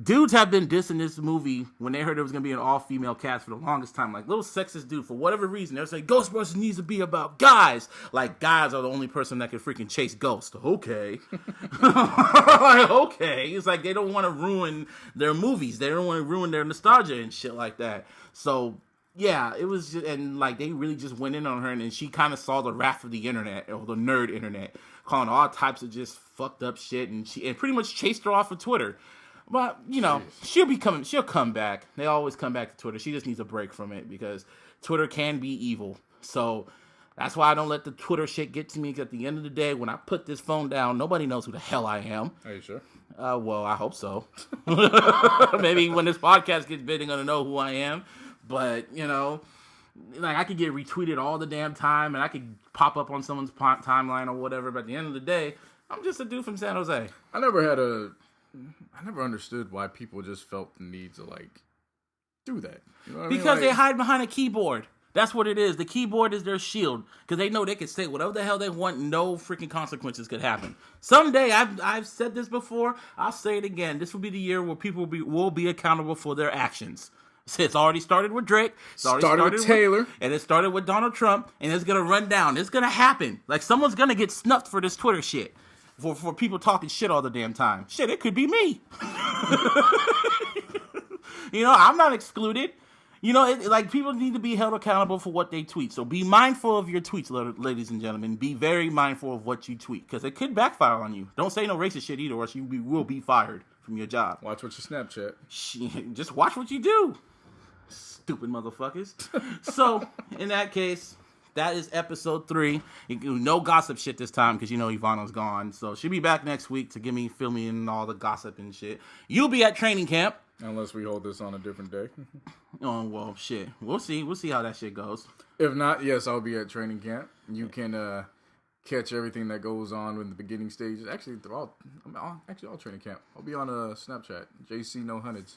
dudes have been dissing this movie when they heard there was gonna be an all-female cast for the longest time. Like little sexist dude, for whatever reason, they're saying Ghostbusters needs to be about guys. Like guys are the only person that can freaking chase ghosts. Okay, like okay, it's like they don't want to ruin their movies. They don't want to ruin their nostalgia and shit like that. So yeah, it was just, and like they really just went in on her, and then she kind of saw the wrath of the internet or the nerd internet, calling all types of just fucked up shit, and she pretty much chased her off of Twitter. But Jeez. She'll come back. They always come back to Twitter. She just needs a break from it because Twitter can be evil. So that's why I don't let the Twitter shit get to me. Because at the end of the day, when I put this phone down, nobody knows who the hell I am. Are you sure? Well, I hope so. Maybe when this podcast gets big, they're going to know who I am. But, like I could get retweeted all the damn time and I could pop up on someone's timeline or whatever. But at the end of the day, I'm just a dude from San Jose. I never understood why people just felt the need to, like, do that. You know what because I mean? They hide behind a keyboard. That's what it is. The keyboard is their shield because they know they can say whatever the hell they want. No freaking consequences could happen. Someday, I've said this before. I'll say it again. This will be the year where people will be accountable for their actions. It's already started with Drake. Started with Taylor. And it started with Donald Trump. And it's going to run down. It's going to happen. Like someone's going to get snuffed for this Twitter shit. For people talking shit all the damn time. Shit, it could be me. I'm not excluded. Like people need to be held accountable for what they tweet. So be mindful of your tweets, ladies and gentlemen. Be very mindful of what you tweet because it could backfire on you. Don't say no racist shit either, or else you will be fired from your job. Watch what you Snapchat. Just watch what you do, stupid motherfuckers. So in that case, that is episode 3. No gossip shit this time because Yvanna's gone. So she'll be back next week to fill me in all the gossip and shit. You'll be at training camp. Unless we hold this on a different day. Oh, well, shit. We'll see. We'll see how that shit goes. If not, yes, I'll be at training camp. You can catch everything that goes on in the beginning stages. Actually, all training camp. I'll be on Snapchat. JC No Hundreds.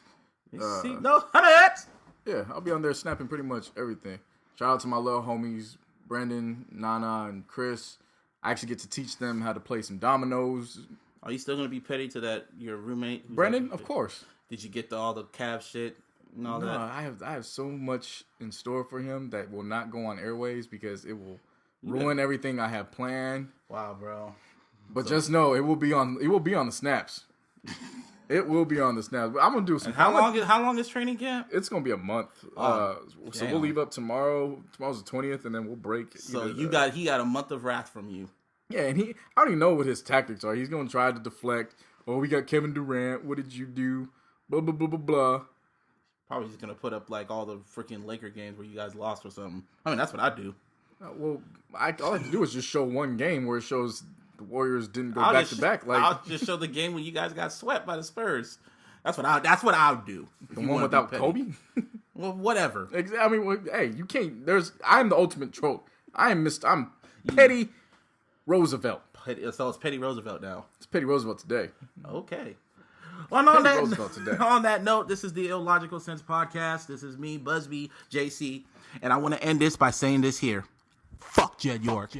JC No Hundreds? Yeah, I'll be on there snapping pretty much everything. Shout out to my little homies, Brendan, Nana, and Chris. I actually get to teach them how to play some dominoes. Are you still going to be petty to your roommate? Brendan? Of course. Did you get all the Cavs shit and all that? No, I have so much in store for him that will not go on airways because it will ruin everything I have planned. Wow, bro. But just know it will be on the snaps. It will be on the snaps. I'm gonna do some. And how long is training camp? It's gonna be a month. So we'll leave up tomorrow. Tomorrow's the 20th, and then we'll break. So he got a month of wrath from you. Yeah, and I don't even know what his tactics are. He's gonna try to deflect. Oh, we got Kevin Durant. What did you do? Blah, blah, blah, blah, blah. Probably just going to put up, like, all the freaking Laker games where you guys lost or something. I mean, that's what I do. All I have to do is just show one game where it shows the Warriors didn't go back-to-back. I'll just show the game when you guys got swept by the Spurs. That's what I'll do. The one without Kobe? Well, whatever. I mean, hey, you can't. I'm the ultimate troll. I'm Petty Roosevelt. So it's Petty Roosevelt now. It's Petty Roosevelt today. Okay. Well, on that note, this is the Illogical Sense Podcast. This is me, Busby, JC, and I want to end this by saying this here. Fuck Jed York.